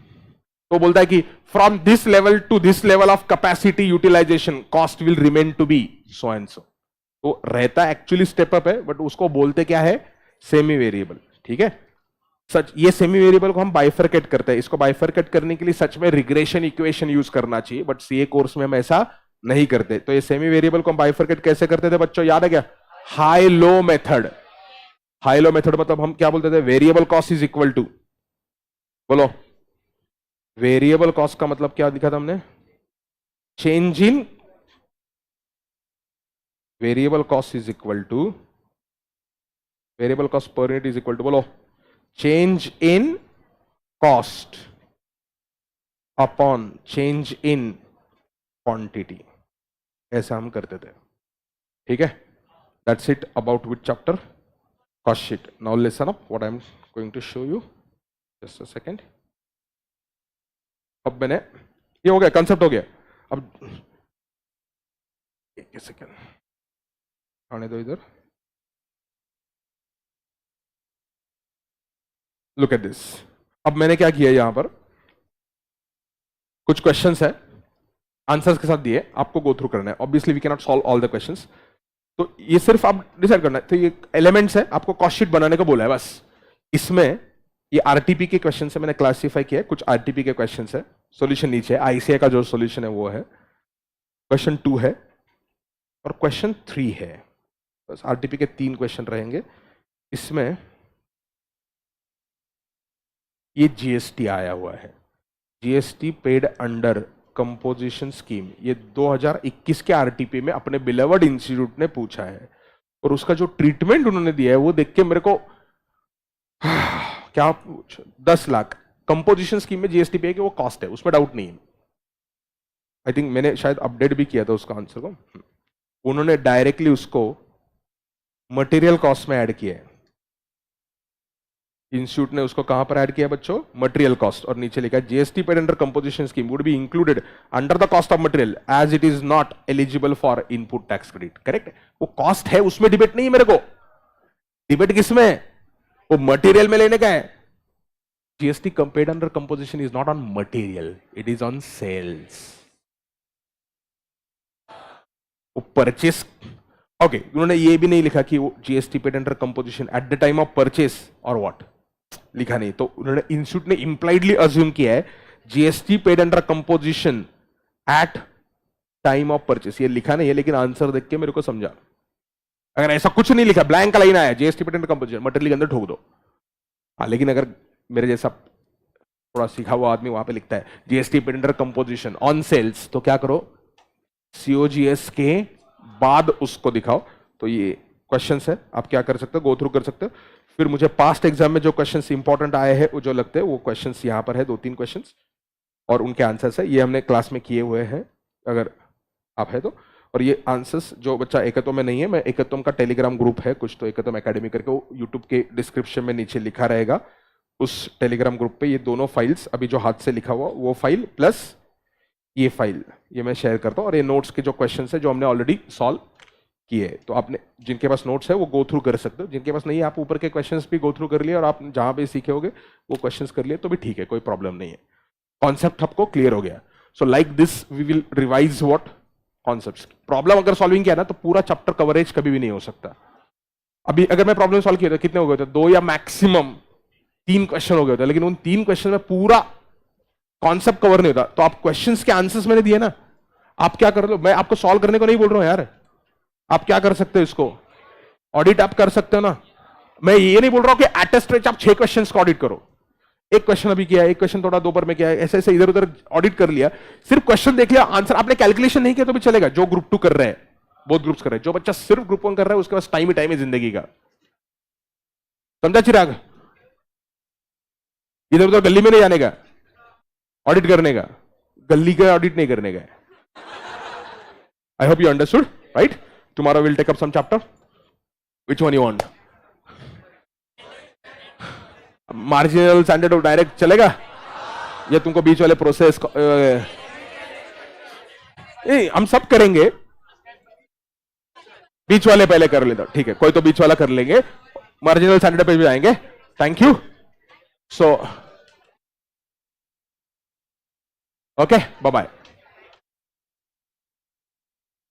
तो बोलता है कि from this level to this level of capacity utilization cost will remain to be so and so. तो रहता एक्चुअली स्टेप अप है, बट उसको बोलते क्या है, सेमी वेरिएबल। ठीक है, सच ये सेमी वेरिएबल को हम बाइफरकेट करते हैं। इसको बाइफरकेट करने के लिए सच में रिग्रेशन इक्वेशन यूज करना चाहिए, बट सीए कोर्स में हम ऐसा नहीं करते। तो ये सेमी वेरिएबल को हम बाइफरकेट कैसे करते थे बच्चों, याद है क्या, high low method. High low method मतलब हम क्या बोलते थे, variable cost is equal to, बोलो, वेरिएबल कॉस्ट का मतलब क्या लिखा था हमने, change in variable cost is equal to, variable cost per unit is equal to, बोलो, change in cost upon change in quantity. ऐसा हम करते थे। ठीक है, that's it about which chapter, cost sheet. Now listen up what I am going to show you, just a second. अब मैंने, ये हो गया, कंसेप्ट हो गया। अब एक सेकेंड आने दो इधर, लुक एट दिस। अब मैंने क्या किया, यहां पर कुछ क्वेश्चंस है, आंसर्स के साथ दिए, आपको गो थ्रू करना है। Obviously we can not solve all the questions, तो ये सिर्फ आप डिसाइड करना है। तो ये एलिमेंट्स है, आपको कॉस्ट शीट बनाने को बोला है बस। इसमें ये आरटीपी के क्वेश्चन है, मैंने क्लासिफाई किया है, कुछ आरटीपी के क्वेश्चन है। सॉल्यूशन नीचे है, आईसीआई का जो सॉल्यूशन है वो है, क्वेश्चन 2 है और क्वेश्चन 3 है। बस आरटीपी के 3 क्वेश्चन रहेंगे। इसमें ये जीएसटी आया हुआ है, GST paid under composition scheme. ये 2021 के आरटीपी में अपने बिलवर्ड इंस्टीट्यूट ने पूछा है, और उसका जो ट्रीटमेंट उन्होंने दिया है वो देख के मेरे को क्या, 10 लाख कंपोजिशन स्कीम में जीएसटी पे कि वो कॉस्ट है, उसमें डाउट नहीं है। आई थिंक मैंने शायद अपडेट भी किया था उसका आंसर को। उन्होंने डायरेक्टली उसको मटेरियल कॉस्ट में ऐड किया है। इंस्टीट्यूट ने उसको कहां पर ऐड किया बच्चों, मटेरियल कॉस्ट, और नीचे लिखा है GST paid under composition scheme would be included under the cost of material as it is not eligible for input tax credit. Correct, वो कॉस्ट है, उसमें डिबेट नहीं है मेरे को। डिबेट किसमें है, वो मटेरियल में लेने का है। GST paid under composition is not on material, it is on sales. वो परचेस, ओके, उन्होंने ये भी नहीं लिखा कि वो GST paid under composition at the time of purchase और व्हाट, लिखा नहीं। तो उन्होंने, इंस्टीट्यूट ने इंप्लाइडली अज्यूम किया है GST paid under composition at time of purchase. ये लिखा नहीं है, लेकिन आंसर देख के मेरे को समझा। अगर ऐसा कुछ नहीं लिखा, ब्लैंक का लाइन आया, GST paid under composition, material के अंदर ठोक दो। हाँ, लेकिन अगर मेरे जैसा थोड़ा सीखा हुआ आदमी वहां पे लिखता है GST paid under composition on sales, तो क्या करो, सीओजीएस के बाद उसको दिखाओ। तो ये क्वेश्चंस है, आप क्या कर सकते हो, गो थ्रू कर सकते हो। फिर मुझे पास्ट एग्जाम में जो क्वेश्चंस इंपॉर्टेंट आए हैं, वो जो लगते हैं, वो क्वेश्चंस यहां पर है, 2-3 क्वेश्चंस, और उनके आंसर्स है, ये हमने क्लास में किए हुए हैं अगर आप है तो। और ये आंसर्स जो बच्चा एकत्व में नहीं है, मैं एकत्वम का टेलीग्राम ग्रुप है कुछ, तो एकत्वम एकेडमी करके वो यूट्यूब के डिस्क्रिप्शन में नीचे लिखा रहेगा, उस टेलीग्राम ग्रुप पे ये दोनों फाइल्स अभी जो हाथ से लिखा हुआ वो फाइल प्लस ये फाइल ये मैं शेयर करता हूँ, और ये नोट्स के जो क्वेश्चन है जो हमने ऑलरेडी सॉल्व किए, तो आपने जिनके पास नोट्स है वो गो थ्रू कर सकते हो, जिनके पास नहीं है आप ऊपर के क्वेश्चंस भी गो थ्रू कर लिए और आप जहां भी सीखे होगे वो क्वेश्चंस कर लिए तो भी ठीक है, कोई प्रॉब्लम नहीं है। कॉन्सेप्ट आपको क्लियर हो गया। So like this we will revise what concepts. Problem अगर सॉल्विंग किया ना तो पूरा चैप्टर कवरेज कभी भी नहीं हो सकता। अभी अगर मैं प्रॉब्लम सॉल्व किया था कितने हो गए थे, 2 या मैक्सिमम 3 क्वेश्चन हो गए थे, लेकिन उन 3 क्वेश्चन में पूरा कॉन्सेप्ट कवर नहीं होता। तो आप क्वेश्चंस के आंसर्स मैंने दिए ना, आप क्या कर लो, मैं आपको सॉल्व करने को नहीं बोल रहा हूं यार, आप क्या कर सकते हो, इसको ऑडिट आप कर सकते हो ना। मैं ये नहीं बोल रहा हूं कि एट स्ट्रेच आप 6 क्वेश्चंस को ऑडिट करो, एक क्वेश्चन अभी किया, एक क्वेश्चन थोड़ा दोपहर में किया, ऐसे ऐसे इधर उधर ऑडिट कर लिया, सिर्फ क्वेश्चन देख लिया, आंसर आपने कैलकुलेशन नहीं किया तो भी चलेगा। जो ग्रुप 2 कर रहे हैं, बोथ ग्रुप्स कर रहे हैं, जो बच्चा सिर्फ ग्रुप 1 कर रहा है उसके पास टाइम ही टाइम है जिंदगी का, समझा चिराग? इधर उधर गली में नहीं जाने का ऑडिट करने का, गली का ऑडिट नहीं करने का। I hope you understood, right? Tomorrow will take up some chapter, which one you want? Marginal standard of direct चलेगा या तुमको बीच वाले प्रोसेस हम सब करेंगे, बीच वाले पहले कर लेता, ठीक है, कोई तो बीच वाला कर लेंगे, मार्जिनल स्टैंडर्ड पे भी आएंगे। Thank you. So okay, bye bye.